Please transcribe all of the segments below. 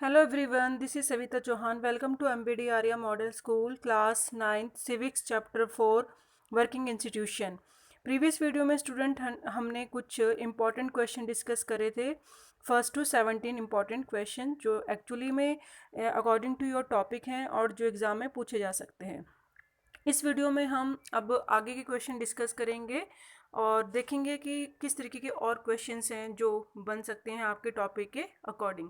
Hello everyone, this is Savita Chauhan. Welcome to MBD Arya Model School, Class 9, Civics Chapter 4, Working Institution. Previous video में student हमने कुछ important question discuss करे थे, first to 17 important question जो actually में according to your topic हैं और जो एग्ज़ाम में पूछे जा सकते हैं। इस वीडियो में हम अब आगे के क्वेश्चन डिस्कस करेंगे और देखेंगे कि किस तरीके के और क्वेश्चंस हैं जो बन सकते हैं आपके टॉपिक के according.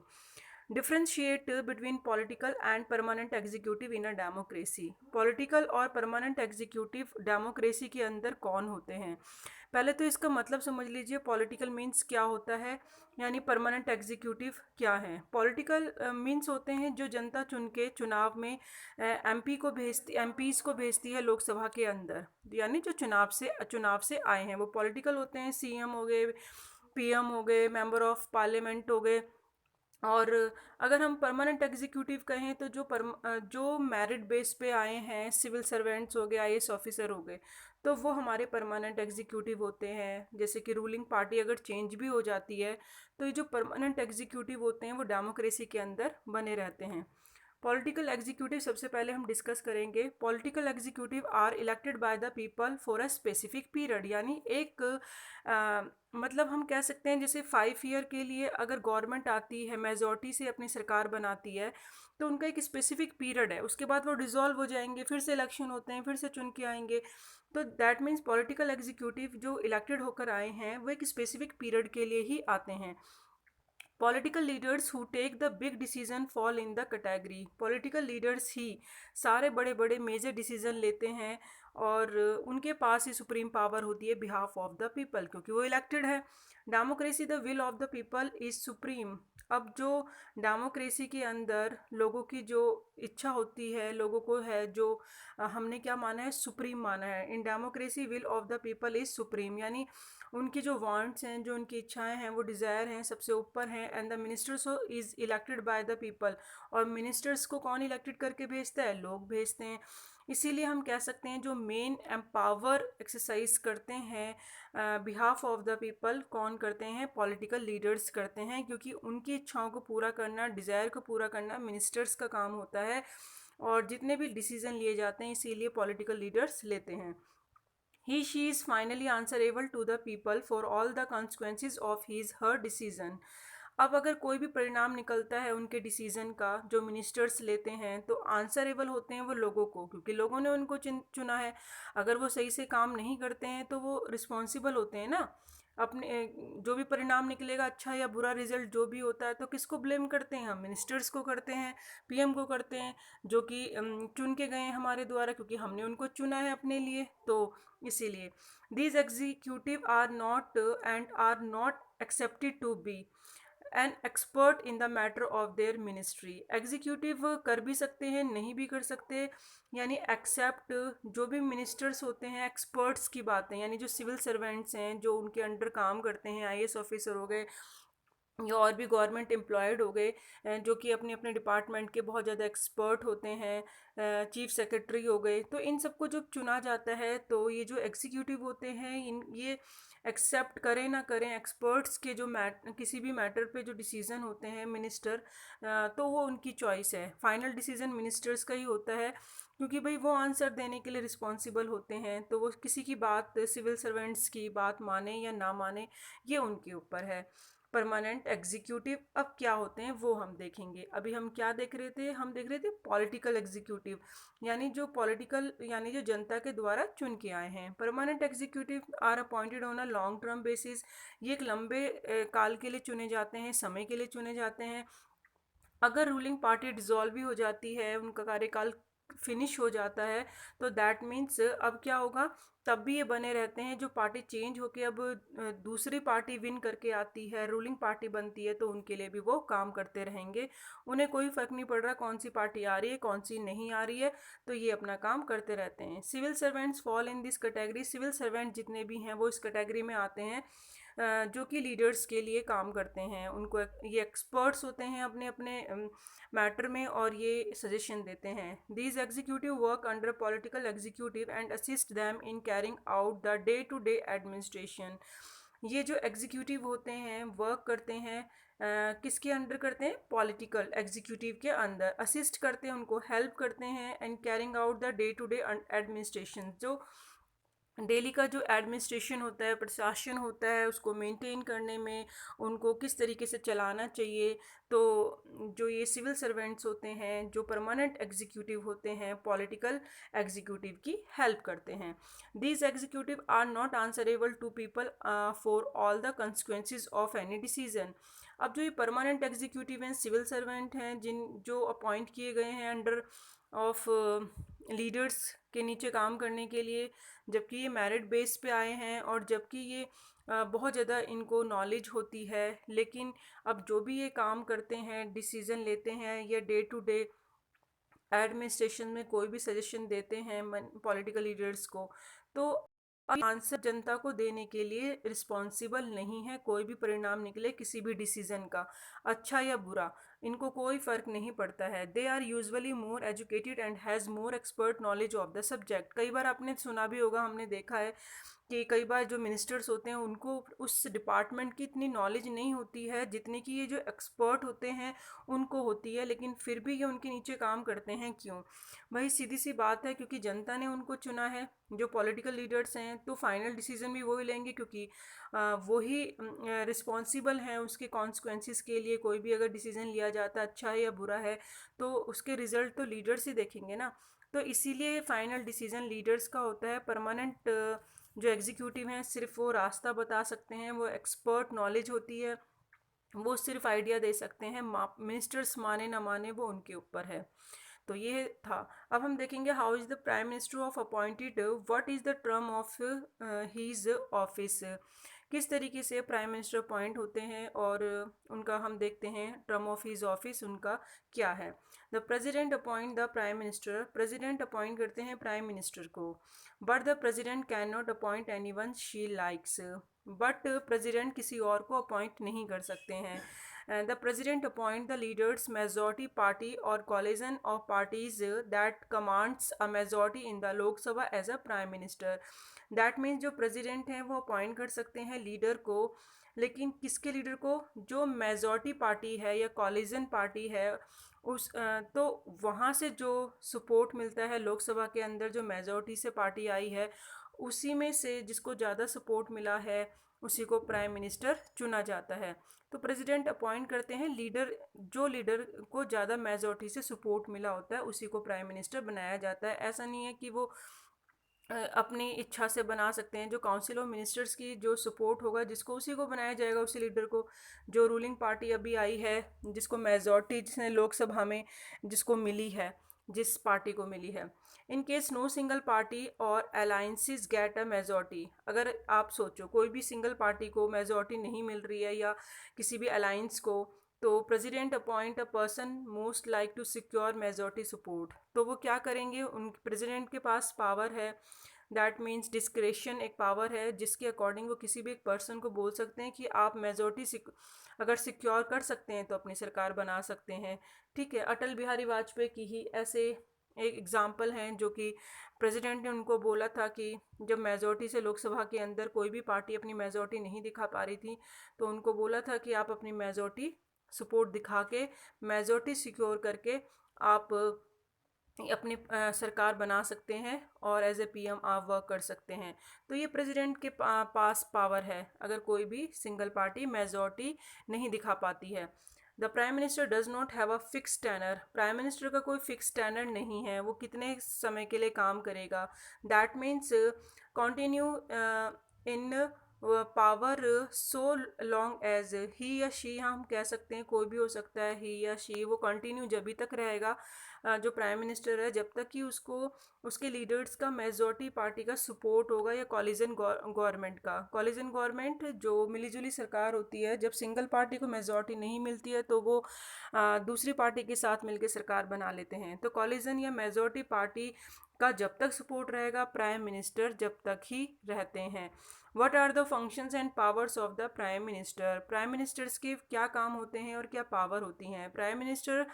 Differentiate between political and permanent executive in a democracy. Political और परमानेंट एग्जीक्यूटिव डेमोक्रेसी के अंदर कौन होते हैं? पहले तो इसका मतलब समझ लीजिए, पॉलिटिकल मीन्स क्या होता है, यानी परमानेंट एग्जीक्यूटिव क्या है। पॉलिटिकल मीन्स होते हैं जो जनता चुन के चुनाव में एमपीज़ को भेजती है लोकसभा के अंदर, यानी जो चुनाव से आए हैं वो पॉलिटिकल होते हैं। सीएम हो गए, पीएम हो गए, मेंबर ऑफ पार्लियामेंट हो गए। और अगर हम परमानेंट एग्जीक्यूटिव कहें तो जो मेरिट बेस पे आए हैं, सिविल सर्वेंट्स हो गए, आईएएस ऑफिसर हो गए, तो वो हमारे परमानेंट एग्जीक्यूटिव होते हैं। जैसे कि रूलिंग पार्टी अगर चेंज भी हो जाती है तो ये जो परमानेंट एग्जीक्यूटिव होते हैं वो डेमोक्रेसी के अंदर बने रहते हैं। पॉलिटिकल एग्जीक्यूटिव सबसे पहले हम डिस्कस करेंगे। Political executive are elected by the people for a specific period, यानी एक मतलब हम कह सकते हैं जैसे 5 ईयर के लिए अगर गवर्नमेंट आती है, मेजॉरिटी से अपनी सरकार बनाती है, तो उनका एक स्पेसिफिक पीरियड है, उसके बाद वो डिसॉल्व हो जाएंगे, फिर से इलेक्शन होते हैं, फिर से चुन के आएंगे। तो दैट मीन्स पॉलिटिकल एग्जीक्यूटिव जो इलेक्टेड होकर आए हैं वो एक स्पेसिफिक पीरियड के लिए ही आते हैं। Political leaders who take the big decision fall in the category. Political leaders ही सारे बड़े बड़े मेजर डिसीजन लेते हैं और उनके पास ही सुप्रीम पावर होती है बिहाफ ऑफ द पीपल, क्योंकि वो इलेक्टेड है। Democracy the will of the people is supreme. अब जो डेमोक्रेसी के अंदर लोगों की जो इच्छा होती है, लोगों को है जो हमने क्या माना है, सुप्रीम माना है। In democracy will of the people is supreme, यानी उनकी जो वांट्स हैं, जो उनकी इच्छाएं हैं, वो डिज़ायर हैं, सबसे ऊपर हैं। And the ministers is elected by the people. और मिनिस्टर्स को कौन इलेक्टेड करके भेजता है? लोग भेजते हैं। इसीलिए हम कह सकते हैं जो मेन एम्पावर एक्सरसाइज करते हैं बिहाफ ऑफ द पीपल, कौन करते हैं? पॉलिटिकल लीडर्स करते हैं, क्योंकि उनकी इच्छाओं को पूरा करना, डिज़ायर को पूरा करना मिनिस्टर्स का काम होता है। और जितने भी डिसीजन लिए जाते हैं इसीलिए पॉलिटिकल लीडर्स लेते हैं। She is finally answerable to the people for all the consequences of his her decision. अब अगर कोई भी परिणाम निकलता है उनके डिसीजन का जो मिनिस्टर्स लेते हैं, तो आंसरेबल होते हैं वो लोगों को, क्योंकि लोगों ने उनको चुना है। अगर वो सही से काम नहीं करते हैं तो वो रिस्पॉन्सिबल होते हैं ना। अपने जो भी परिणाम निकलेगा, अच्छा या बुरा रिजल्ट जो भी होता है, तो किसको ब्लेम करते हैं? हम मिनिस्टर्स को करते हैं, पीएम को करते हैं, जो कि चुन के गए हैं हमारे द्वारा, क्योंकि हमने उनको चुना है अपने लिए। तो इसीलिए these executive are not and are not accepted to be an expert in the matter of their ministry. Executive कर भी सकते हैं, नहीं भी कर सकते, यानी एक्सेप्ट जो भी मिनिस्टर्स होते हैं, एक्सपर्ट्स की बातें, यानी जो सिविल सर्वेंट्स हैं, जो उनके अंडर काम करते हैं, आईएएस ऑफिसर हो गए या और भी गवर्नमेंट एम्प्लॉयड हो गए, जो कि अपने अपने डिपार्टमेंट के बहुत ज़्यादा एक्सपर्ट होते हैं, चीफ सेक्रेटरी हो गए, तो इन सबको जब चुना जाता है तो ये जो एग्जीक्यूटिव होते हैं, ये एक्सेप्ट करें ना करें एक्सपर्ट्स के जो किसी भी मैटर पे जो डिसीजन होते हैं मिनिस्टर, तो वो उनकी चॉइस है। फाइनल डिसीजन मिनिस्टर्स का ही होता है, क्योंकि भाई वो आंसर देने के लिए रिस्पॉन्सिबल होते हैं, तो वो किसी की बात, सिविल सर्वेंट्स की बात माने या ना माने, ये उनके ऊपर है। परमानेंट एग्जीक्यूटिव अब क्या होते हैं वो हम देखेंगे। अभी हम क्या देख रहे थे? हम देख रहे थे पॉलिटिकल एग्जीक्यूटिव, यानी जो जनता के द्वारा चुन के आए हैं। Permanent executive are appointed on a long term basis. ये एक लंबे काल के लिए चुने जाते हैं, समय के लिए चुने जाते हैं। अगर रूलिंग पार्टी डिसॉल्व भी हो जाती है, उनका कार्यकाल फिनिश हो जाता है, तो दैट मीन्स अब क्या होगा? तब भी ये बने रहते हैं। जो पार्टी चेंज होके अब दूसरी पार्टी विन करके आती है, रूलिंग पार्टी बनती है, तो उनके लिए भी वो काम करते रहेंगे। उन्हें कोई फ़र्क नहीं पड़ रहा कौन सी पार्टी आ रही है, कौन सी नहीं आ रही है, तो ये अपना काम करते रहते हैं। Civil servants fall in this category. Civil servant जितने भी हैं वो इस कैटेगरी में आते हैं, जो कि लीडर्स के लिए काम करते हैं। उनको ये एक्सपर्ट्स होते हैं अपने अपने मैटर में, और ये सजेशन देते हैं। These executive work under political executive and assist them in carrying out the day to day administration. ये जो एग्जीक्यूटिव होते हैं वर्क करते हैं किसके अंडर करते हैं? पॉलिटिकल एग्जीक्यूटिव के अंदर असिस्ट करते हैं, उनको हेल्प करते हैं and carrying out the day to day administration. जो डेली का जो एडमिनिस्ट्रेशन होता है, प्रशासन होता है, उसको मेंटेन करने में उनको किस तरीके से चलाना चाहिए। तो जो ये सिविल सर्वेंट्स होते हैं, जो परमानेंट एग्जीक्यूटिव होते हैं, पॉलिटिकल एग्जीक्यूटिव की हेल्प करते हैं। These executive are not answerable to people for all the consequences of any decision. अब जो ये परमानेंट एग्जीक्यूटिव हैं, सिविल सर्वेंट हैं, जो अपॉइंट किए गए हैं अंडर ऑफ लीडर्स के नीचे काम करने के लिए, जबकि ये मेरिट बेस पे आए हैं और जबकि ये बहुत ज़्यादा इनको नॉलेज होती है, लेकिन अब जो भी ये काम करते हैं, डिसीज़न लेते हैं या डे टू डे एडमिनिस्ट्रेशन में कोई भी सजेशन देते हैं पॉलिटिकल लीडर्स को, तो आंसर जनता को देने के लिए रिस्पॉन्सिबल नहीं है। कोई भी परिणाम निकले किसी भी डिसीजन का, अच्छा या बुरा, इनको कोई फ़र्क नहीं पड़ता है। They are usually more educated and has more expert knowledge of the subject. कई बार आपने सुना भी होगा, हमने देखा है कि कई बार जो मिनिस्टर्स होते हैं उनको उस डिपार्टमेंट की इतनी नॉलेज नहीं होती है जितनी कि ये जो एक्सपर्ट होते हैं उनको होती है, लेकिन फिर भी ये उनके नीचे काम करते हैं। क्यों? वही सीधी सी बात है, क्योंकि जनता ने उनको चुना है। जो पॉलिटिकल लीडर्स हैं तो फाइनल डिसीजन भी वही लेंगे, क्योंकि वही रिस्पॉन्सिबल हैं उसके कॉन्सिक्वेंसेस के लिए। कोई भी अगर डिसीजन लिया जाता है, अच्छा है या बुरा है, तो उसके रिजल्ट तो लीडर्स ही देखेंगे ना। तो इसीलिए फाइनल डिसीजन लीडर्स का होता है। परमानेंट जो एग्जीक्यूटिव हैं सिर्फ वो रास्ता बता सकते हैं, वो एक्सपर्ट नॉलेज होती है, वो सिर्फ आइडिया दे सकते हैं। मिनिस्टर्स माने ना माने वो उनके ऊपर है। तो ये था। अब हम देखेंगे how is the prime minister of appointed, what is the term of his office. किस तरीके से प्राइम मिनिस्टर अपॉइंट होते हैं और उनका हम देखते हैं टर्म ऑफ हीज ऑफिस उनका क्या है। The president appoint the prime minister, president appoint करते हैं प्राइम मिनिस्टर को। But the president can not appoint any one she likes, but president किसी और को अपॉइंट नहीं कर सकते हैं। The president appoint the leaders majority party or coalition of parties that commands a majority in the Lok Sabha as a prime minister. That means जो president हैं वो अपॉइंट कर सकते हैं लीडर को, लेकिन किसके लीडर को? जो मेजॉरिटी पार्टी है या कॉलिजन पार्टी है तो वहाँ से जो सपोर्ट मिलता है लोकसभा के अंदर, जो मेजॉरिटी से पार्टी आई है उसी में से जिसको ज़्यादा सपोर्ट मिला है उसी को प्राइम मिनिस्टर चुना जाता है। तो प्रेसिडेंट अपॉइंट करते हैं लीडर, जो लीडर को ज़्यादा मेजॉरिटी से सपोर्ट मिला होता है उसी को प्राइम मिनिस्टर बनाया जाता है। ऐसा नहीं है कि वो अपनी इच्छा से बना सकते हैं। जो काउंसिल ऑफ मिनिस्टर्स की जो सपोर्ट होगा जिसको, उसी को बनाया जाएगा, उसी लीडर को। जो रूलिंग पार्टी अभी आई है जिसको मेजॉरिटी जिसने लोकसभा में जिसको मिली है, जिस पार्टी को मिली है। In case no single party और अलायंसेस गेट अ मेजॉरिटी, अगर आप सोचो कोई भी सिंगल पार्टी को मेजॉरिटी नहीं मिल रही है या किसी भी अलायंस को, तो president appoint a person most like to secure majority support. तो वो क्या करेंगे? उन प्रेसिडेंट के पास पावर है, दैट मीन्स डिस्क्रेशन एक पावर है जिसके अकॉर्डिंग वो किसी भी एक पर्सन को बोल सकते हैं कि आप मेजॉरिटी अगर सिक्योर कर सकते हैं तो अपनी सरकार बना सकते हैं। ठीक है, अटल बिहारी वाजपेयी की ही ऐसे एक एग्जाम्पल हैं, जो कि प्रेसिडेंट ने उनको बोला था कि जब मेजॉरिटी से लोकसभा के अंदर कोई भी पार्टी अपनी मेजॉरिटी नहीं दिखा पा रही थी, तो उनको बोला था कि आप अपनी मेजॉरिटी सपोर्ट दिखा के, मेजॉरिटी सिक्योर करके आप अपनी सरकार बना सकते हैं और एज ए पीएम आप वर्क कर सकते हैं। तो ये प्रेसिडेंट के पास पावर है अगर कोई भी सिंगल पार्टी मेजॉरिटी नहीं दिखा पाती है। The prime minister does not have a fix tenure, prime minister का कोई फिक्स टेनर नहीं है, वो कितने समय के लिए काम करेगा। That means continue in power so long as he या शी, हम कह सकते हैं कोई भी हो सकता है, ही या शी, वो कंटिन्यू जब भी तक रहेगा जो प्राइम मिनिस्टर है, जब तक कि उसको उसके लीडर्स का मेजॉरिटी पार्टी का सपोर्ट होगा या कॉलिजन गवर्नमेंट का। कॉलिजन गवर्नमेंट जो मिलीजुली सरकार होती है, जब सिंगल पार्टी को मेजॉरिटी नहीं मिलती है तो वो दूसरी पार्टी के साथ मिलकर सरकार बना लेते हैं। तो कॉलिजन या मेजॉरिटी पार्टी का जब तक सपोर्ट रहेगा, प्राइम मिनिस्टर जब तक ही रहते हैं। What are the functions and powers of the prime minister, prime ministers के क्या काम होते हैं और क्या पावर होती हैं। Prime minister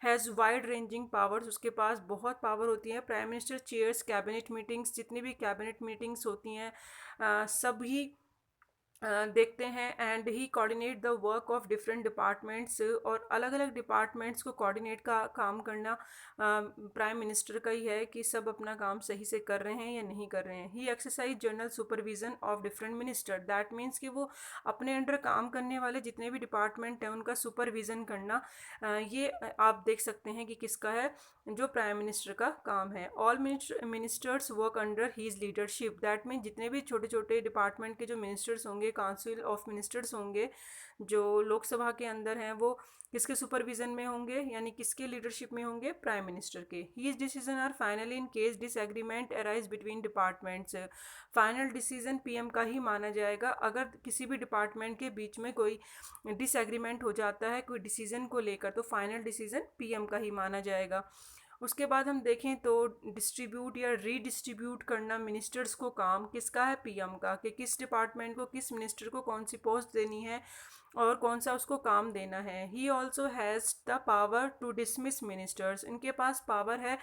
has wide ranging powers, उसके पास बहुत पावर होती है। Prime minister chairs cabinet meetings, जितनी भी कैबिनेट मीटिंग्स होती हैं सभी देखते हैं। And he coordinate the work of different departments, और अलग अलग डिपार्टमेंट्स को कोऑर्डिनेट का काम करना प्राइम मिनिस्टर का ही है कि सब अपना काम सही से कर रहे हैं या नहीं कर रहे हैं। He exercise general supervision of different minister, that means कि वो अपने अंडर काम करने वाले जितने भी डिपार्टमेंट हैं उनका सुपरविजन करना, ये आप देख सकते हैं कि किसका है, जो प्राइम मिनिस्टर का काम है। All ministers work under his leadership, that mean जितने भी छोटे छोटे डिपार्टमेंट के जो मिनिस्टर्स होंगे, काउंसिल ऑफ मिनिस्टर्स होंगे जो लोकसभा के अंदर हैं, वो किसके सुपरविजन में होंगे, यानी किसके लीडरशिप में होंगे, प्राइम मिनिस्टर के। His decision are final in case disagreement arise between departments, final decision PM का ही माना जाएगा। अगर किसी भी डिपार्टमेंट के बीच में कोई डिसएग्रीमेंट हो जाता है कोई डिसीजन को लेकर, तो फाइनल डिसीजन पीएम का ही माना जाएगा। उसके बाद हम देखें तो डिस्ट्रीब्यूट या रीडिस्ट्रीब्यूट करना मिनिस्टर्स को काम किसका है, पीएम का, कि किस डिपार्टमेंट को किस मिनिस्टर को कौन सी पोस्ट देनी है और कौन सा उसको काम देना है। He also has the power to dismiss ministers, इनके पास पावर है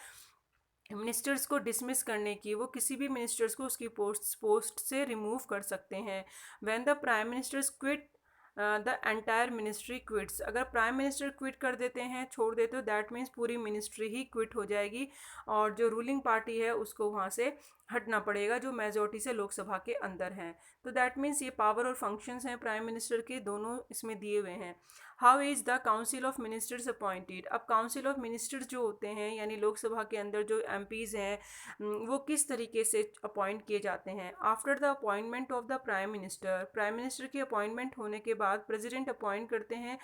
मिनिस्टर्स को डिसमिस करने की, वो किसी भी मिनिस्टर्स को उसकी पोस्ट से रिमूव कर सकते हैं। When the prime ministers quit the entire ministry quits, अगर प्राइम मिनिस्टर क्विट कर देते हैं, छोड़ देते हो, दैट मीन्स पूरी मिनिस्ट्री ही क्विट हो जाएगी और जो रूलिंग पार्टी है उसको वहाँ से हटना पड़ेगा, जो मेजोरिटी से लोकसभा के अंदर हैं। तो दैट मीन्स ये पावर और फंक्शंस हैं प्राइम मिनिस्टर के, दोनों इसमें दिए हुए हैं। How is the council of ministers appointed, अब काउंसिल ऑफ मिनिस्टर्स जो होते हैं यानी लोकसभा के अंदर जो एमपीज़ हैं वो किस तरीके से अपॉइंट किए जाते हैं। After the appointment of the prime minister, prime minister की अपॉइंटमेंट होने के बाद प्रेसिडेंट अपॉइंट करते हैं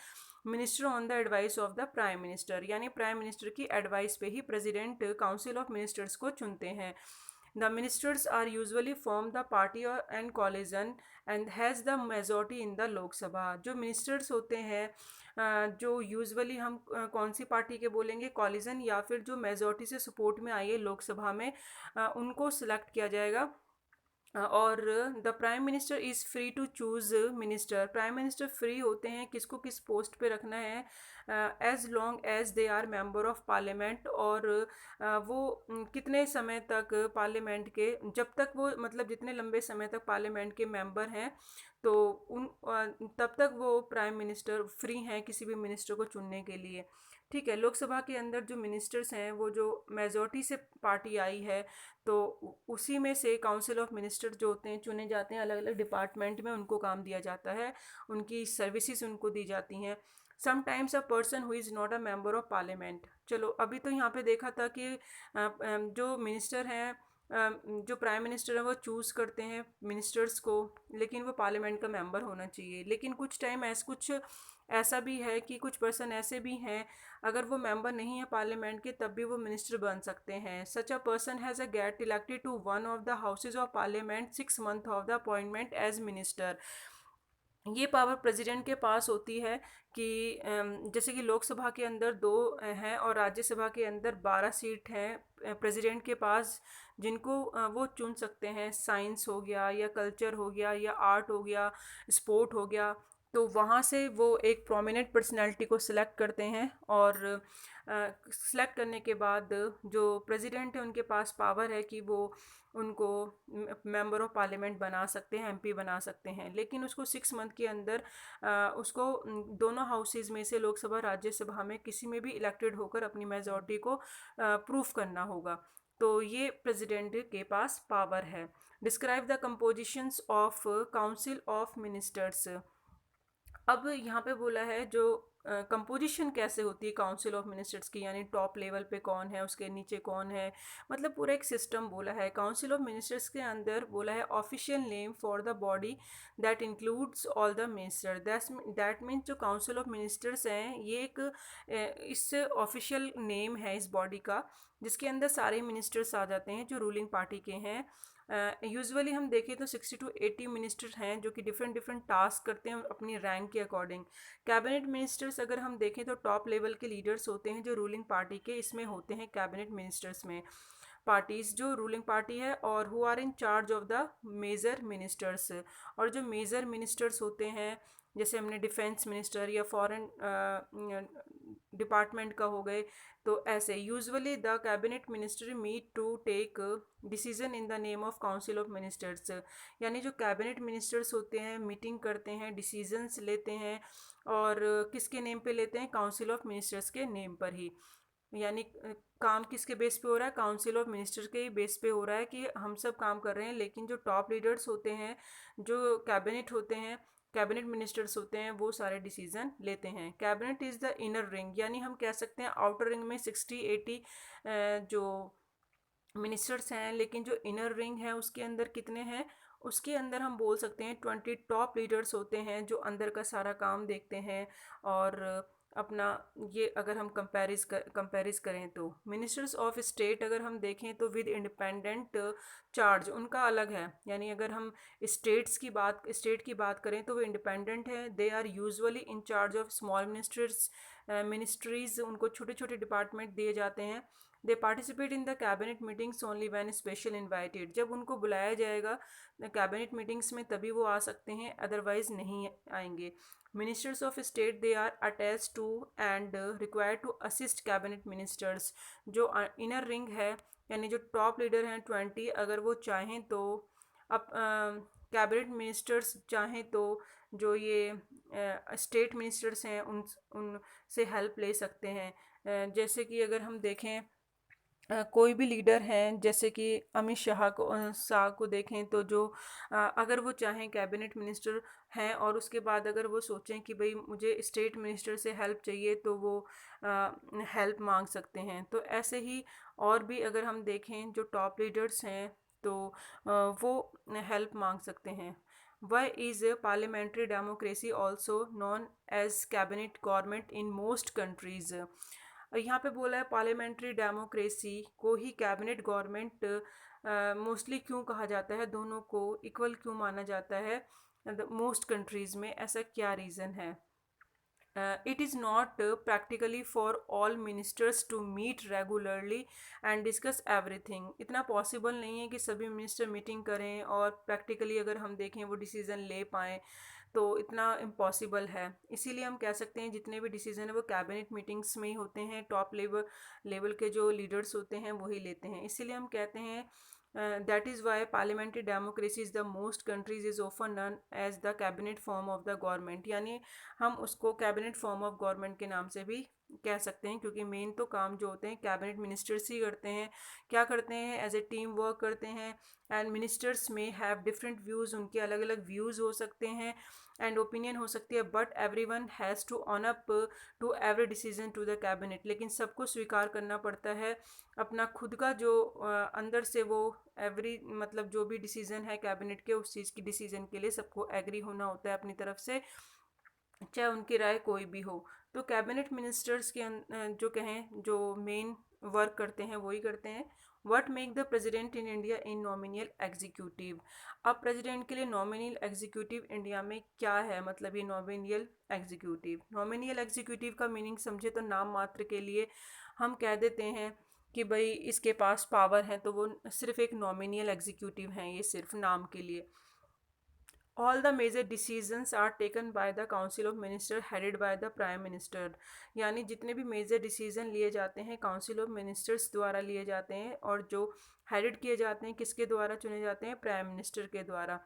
minister on the advice of the prime minister, यानी प्राइम मिनिस्टर की एडवाइस पे ही प्रेसिडेंट काउंसिल ऑफ मिनिस्टर्स को चुनते हैं। The ministers are usually form the party or and coalition and has the majority in the Lok Sabha, जो ministers होते हैं जो यूजुअली हम कौन सी पार्टी के बोलेंगे, कॉलिजन या फिर जो मेजॉरिटी से सपोर्ट में आई है लोकसभा में, उनको सिलेक्ट किया जाएगा। और the prime minister is free to choose minister, prime minister free होते हैं किसको किस पोस्ट पे रखना है, as long as they are member of parliament, और वो कितने समय तक पार्लियामेंट के, जब तक वो मतलब जितने लंबे समय तक पार्लियामेंट के मेंबर हैं, तो उन तब तक वो प्राइम मिनिस्टर फ्री हैं किसी भी मिनिस्टर को चुनने के लिए। ठीक है, लोकसभा के अंदर जो मिनिस्टर्स हैं वो जो मेजॉरिटी से पार्टी आई है, तो उसी में से काउंसिल ऑफ मिनिस्टर जो होते हैं चुने जाते हैं, अलग अलग डिपार्टमेंट में उनको काम दिया जाता है, उनकी सर्विसेज उनको दी जाती हैं। Sometimes a person who is not a member of parliament, चलो अभी तो यहाँ पे देखा था कि जो मिनिस्टर हैं, जो प्राइम मिनिस्टर है वो चूज़ करते हैं मिनिस्टर्स को, लेकिन वो पार्लियामेंट का मेंबर होना चाहिए। लेकिन कुछ टाइम कुछ ऐसा भी है कि कुछ पर्सन ऐसे भी हैं, अगर वो मेंबर नहीं है पार्लियामेंट के तब भी वो मिनिस्टर बन सकते हैं। Such a person has a get elected to one of the houses of parliament 6 months of the appointment as minister, ये पावर प्रेसिडेंट के पास होती है कि जैसे कि लोकसभा के अंदर 2 हैं और राज्यसभा के अंदर 12 सीट हैं प्रेसिडेंट के पास, जिनको वो चुन सकते हैं। साइंस हो गया या कल्चर हो गया या आर्ट हो गया, स्पोर्ट हो गया, तो वहाँ से वो एक प्रोमिनेंट पर्सनैलिटी को सिलेक्ट करते हैं, और सिलेक्ट करने के बाद जो प्रेसिडेंट है उनके पास पावर है कि वो उनको मेंबर ऑफ पार्लियामेंट बना सकते हैं, एमपी बना सकते हैं। लेकिन उसको 6 मंथ के अंदर उसको दोनों हाउसेज में से लोकसभा राज्यसभा में किसी में भी इलेक्टेड होकर अपनी मेजॉरिटी को प्रूफ करना होगा। तो ये प्रेसिडेंट के पास पावर है। Describe the compositions of council of ministers, अब यहाँ पे बोला है जो कंपोजिशन कैसे होती है काउंसिल ऑफ मिनिस्टर्स की, यानी टॉप लेवल पे कौन है, उसके नीचे कौन है, मतलब पूरा एक सिस्टम बोला है। काउंसिल ऑफ मिनिस्टर्स के अंदर बोला है official name for the body that includes all the minister, that means जो काउंसिल ऑफ मिनिस्टर्स हैं ये एक इस ऑफिशियल नेम है इस बॉडी का, जिसके अंदर सारे मिनिस्टर्स आ जाते हैं जो रूलिंग पार्टी के हैं। यूजुअली हम देखें तो 60 to 80 मिनिस्टर हैं जो कि डिफरेंट डिफरेंट टास्क करते हैं अपनी रैंक के अकॉर्डिंग। कैबिनेट मिनिस्टर्स अगर हम देखें तो टॉप लेवल के लीडर्स होते हैं जो रूलिंग पार्टी के, इसमें होते हैं कैबिनेट मिनिस्टर्स में पार्टीज जो रूलिंग पार्टी है, और who are in charge of the major ministers, और जो मेजर मिनिस्टर्स होते हैं जैसे हमने डिफेंस मिनिस्टर या फॉरेन डिपार्टमेंट का हो गए, तो ऐसे usually the cabinet minister meet to take decision in the name of council of ministers, यानी जो कैबिनेट मिनिस्टर्स होते हैं मीटिंग करते हैं, डिसीजंस लेते हैं, और किसके नेम पे लेते हैं, काउंसिल ऑफ मिनिस्टर्स के नेम पर ही। यानी काम किसके बेस पे हो रहा है, काउंसिल ऑफ मिनिस्टर के बेस पे हो रहा है कि हम सब काम कर रहे हैं, लेकिन जो टॉप लीडर्स होते हैं, जो कैबिनेट होते हैं, कैबिनेट मिनिस्टर्स होते हैं, वो सारे डिसीजन लेते हैं। Cabinet is the inner ring, यानी हम कह सकते हैं आउटर रिंग में 60-80 जो मिनिस्टर्स हैं, लेकिन जो इनर रिंग है उसके अंदर कितने हैं, उसके अंदर हम बोल सकते हैं 20 टॉप लीडर्स होते हैं जो अंदर का सारा काम देखते हैं। और अपना ये अगर हम कंपेरिज करें तो मिनिस्टर्स ऑफ स्टेट अगर हम देखें तो विद इंडिपेंडेंट चार्ज उनका अलग है। यानी अगर हम स्टेट की बात करें तो वो इंडिपेंडेंट है, they are usually in charge of small ministries, उनको छोटे छोटे डिपार्टमेंट दिए जाते हैं। They participate in the cabinet meetings only when special invited, जब उनको बुलाया जाएगा कैबिनेट मीटिंग्स में तभी वो आ सकते हैं, अदरवाइज नहीं आएंगे। Ministers of state they are attach to and required to assist cabinet ministers, जो इनर रिंग है यानी जो टॉप लीडर हैं 20, अगर वो चाहें तो अब कैबिनेट मिनिस्टर्स चाहें तो जो ये स्टेट मिनिस्टर्स हैं उनसे हेल्प ले सकते हैं। जैसे कि अगर हम देखें कोई भी लीडर हैं, जैसे कि अमित शाह को देखें तो जो अगर वो चाहें कैबिनेट मिनिस्टर हैं और उसके बाद अगर वो सोचें कि भाई मुझे स्टेट मिनिस्टर से हेल्प चाहिए तो वो हेल्प मांग सकते हैं। तो ऐसे ही और भी अगर हम देखें जो टॉप लीडर्स हैं तो वो हेल्प मांग सकते हैं। Why is parliamentary democracy also known as cabinet government in most countries. यहाँ पे बोला है पार्लियामेंट्री डेमोक्रेसी को ही कैबिनेट गवर्नमेंट मोस्टली क्यों कहा जाता है, दोनों को इक्वल क्यों माना जाता है मोस्ट कंट्रीज़ में, ऐसा क्या रीज़न है। It is not practically for all ministers to meet regularly and discuss everything, इतना पॉसिबल नहीं है कि सभी मिनिस्टर मीटिंग करें और प्रैक्टिकली अगर हम देखें वो डिसीज़न ले पाएँ, तो इतना इम्पॉसिबल है। इसीलिए हम कह सकते हैं जितने भी डिसीज़न है वो कैबिनेट मीटिंग्स में ही होते हैं, टॉप लेवल के जो लीडर्स होते हैं वही लेते हैं। इसीलिए हम कहते हैं that is why parliamentary democracy is the most countries is often known as the cabinet form of the government, यानी हम उसको कैबिनेट फॉर्म ऑफ गवर्नमेंट के नाम से भी कह सकते हैं, क्योंकि मेन तो काम जो होते हैं कैबिनेट मिनिस्टर्स ही करते हैं। क्या करते हैं, एज ए टीम वर्क करते हैं। एंड मिनिस्टर्स में हैव डिफरेंट व्यूज़, उनके अलग अलग व्यूज़ हो सकते हैं एंड ओपिनियन हो सकती है, but every one has to own up to every decision to the cabinet, लेकिन सबको स्वीकार करना पड़ता है अपना खुद का जो अंदर से वो एवरी मतलब जो भी डिसीजन है कैबिनेट के उस चीज़ की डिसीजन के लिए सबको एग्री होना होता है अपनी तरफ से, चाहे उनकी राय कोई भी हो। तो कैबिनेट मिनिस्टर्स के जो कहें जो मेन वर्क करते हैं वही करते हैं। What make the president in India in nominal executive, अब प्रेसिडेंट के लिए नॉमिनल एग्जीक्यूटिव इंडिया में क्या है, मतलब ये नॉमिनल एग्जीक्यूटिव का मीनिंग समझे तो नाम मात्र के लिए हम कह देते हैं कि भाई इसके पास पावर है, तो वो सिर्फ एक नॉमिनल एग्जीक्यूटिव हैं, ये सिर्फ नाम के लिए। All the major decisions are taken by the council of minister headed by the prime minister, यानी जितने भी मेजर डिसीजन लिए जाते हैं काउंसिल ऑफ मिनिस्टर्स द्वारा लिए जाते हैं, और जो हेडेड किए जाते हैं किसके द्वारा चुने जाते हैं, प्राइम मिनिस्टर के द्वारा।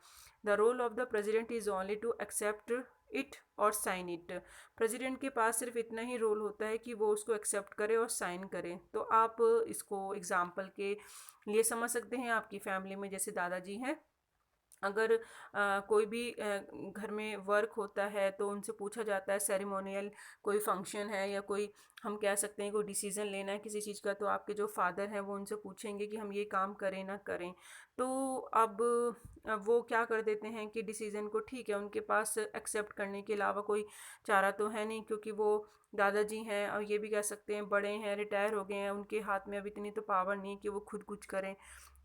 The role of the president is only to accept it और साइन इट, प्रेसिडेंट के पास सिर्फ इतना ही रोल होता है कि वो उसको एक्सेप्ट करे और साइन करे। तो आप इसको एग्जाम्पल के लिए समझ सकते हैं, आपकी फैमिली में जैसे दादाजी हैं, अगर कोई भी घर में वर्क होता है तो उनसे पूछा जाता है सेरेमोनियल कोई फंक्शन है या कोई हम कह सकते हैं कोई डिसीज़न लेना है किसी चीज़ का, तो आपके जो फादर हैं वो उनसे पूछेंगे कि हम ये काम करें ना करें। तो अब वो क्या कर देते हैं कि डिसीज़न को ठीक है, उनके पास एक्सेप्ट करने के अलावा कोई चारा तो है नहीं, क्योंकि वो दादाजी हैं और ये भी कह सकते हैं बड़े हैं, रिटायर हो गए हैं, उनके हाथ में अब इतनी तो पावर नहीं है कि वो खुद कुछ करें।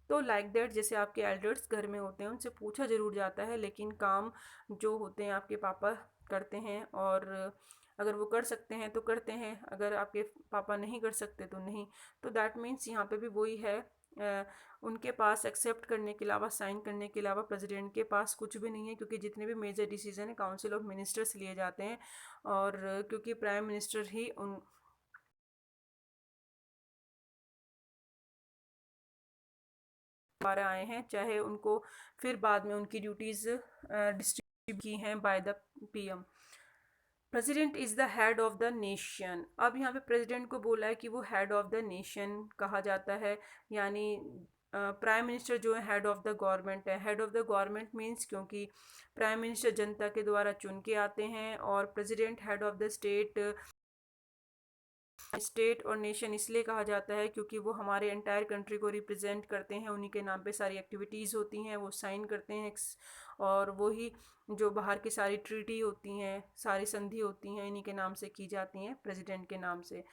तो लाइक दैट जैसे आपके एल्डर्स घर में होते हैं उनसे पूछा ज़रूर जाता है, लेकिन काम जो होते हैं आपके पापा करते हैं, और अगर वो कर सकते हैं तो करते हैं, अगर आपके पापा नहीं कर सकते तो नहीं। तो दैट मीन्स यहाँ पे भी वही है, उनके पास एक्सेप्ट करने के अलावा, साइन करने के अलावा प्रेसिडेंट के पास कुछ भी नहीं है, क्योंकि जितने भी मेजर डिसीजन है काउंसिल ऑफ मिनिस्टर्स लिए जाते हैं, और क्योंकि प्राइम मिनिस्टर ही उन द्वारा आए हैं, चाहे उनको फिर बाद में उनकी ड्यूटीज़ डिस्ट्रीब्यूट की हैं by the PM. President is the head of the nation. अब यहाँ पे प्रेसिडेंट को बोला है कि वो हेड ऑफ द नेशन कहा जाता है, यानी प्राइम मिनिस्टर जो है हेड ऑफ द गवर्नमेंट है। Head of the government means क्योंकि प्राइम मिनिस्टर जनता के द्वारा चुन के आते हैं, और president head of the state. State और नेशन इसलिए कहा जाता है क्योंकि वो हमारे एंटायर कंट्री को रिप्रेजेंट करते हैं, उन्हीं के नाम पे सारी एक्टिविटीज़ होती हैं, वो साइन करते हैं, और वही जो बाहर की सारी ट्रीटी होती हैं, सारी संधि होती हैं, इन्हीं के नाम से की जाती हैं, प्रेसिडेंट के नाम से।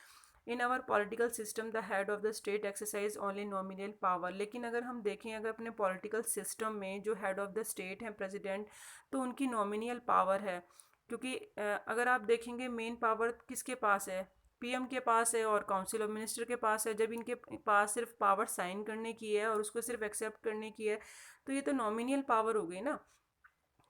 In our political system the head of the state exercise only nominal power. लेकिन अगर हम देखें, अगर अपने पॉलिटिकल सिस्टम में जो हेड ऑफ द स्टेट हैं प्रेसिडेंट, तो उनकी नॉमिनल पावर है, क्योंकि अगर आप देखेंगे मेन पावर किसके पास है, पीएम के पास है और काउंसिल ऑफ मिनिस्टर के पास है। जब इनके पास सिर्फ पावर साइन करने की है और उसको सिर्फ एक्सेप्ट करने की है, तो ये तो नॉमिनल पावर हो गई ना,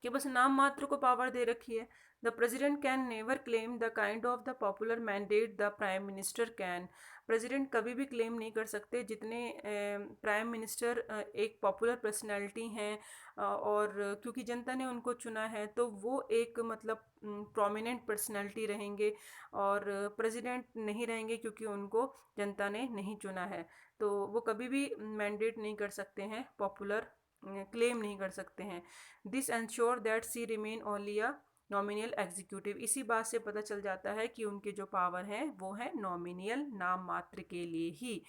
कि बस नाम मात्र को पावर दे रखी है। The president can never claim the kind of the popular mandate the prime minister can. President कभी भी क्लेम नहीं कर सकते, जितने प्राइम मिनिस्टर एक पॉपुलर पर्सनैलिटी हैं, और क्योंकि जनता ने उनको चुना है, तो वो एक मतलब प्रोमिनेंट पर्सनैलिटी रहेंगे, और प्रेसिडेंट नहीं रहेंगे क्योंकि उनको जनता ने नहीं चुना है। तो वो कभी भी मैंडेट नहीं कर सकते हैं, पॉपुलर क्लेम नहीं कर सकते हैं। This ensure that she remain only a nominal executive. इसी बात से पता चल जाता है कि उनके जो पावर हैं वो है नॉमिनल, नाम मात्र के लिए ही।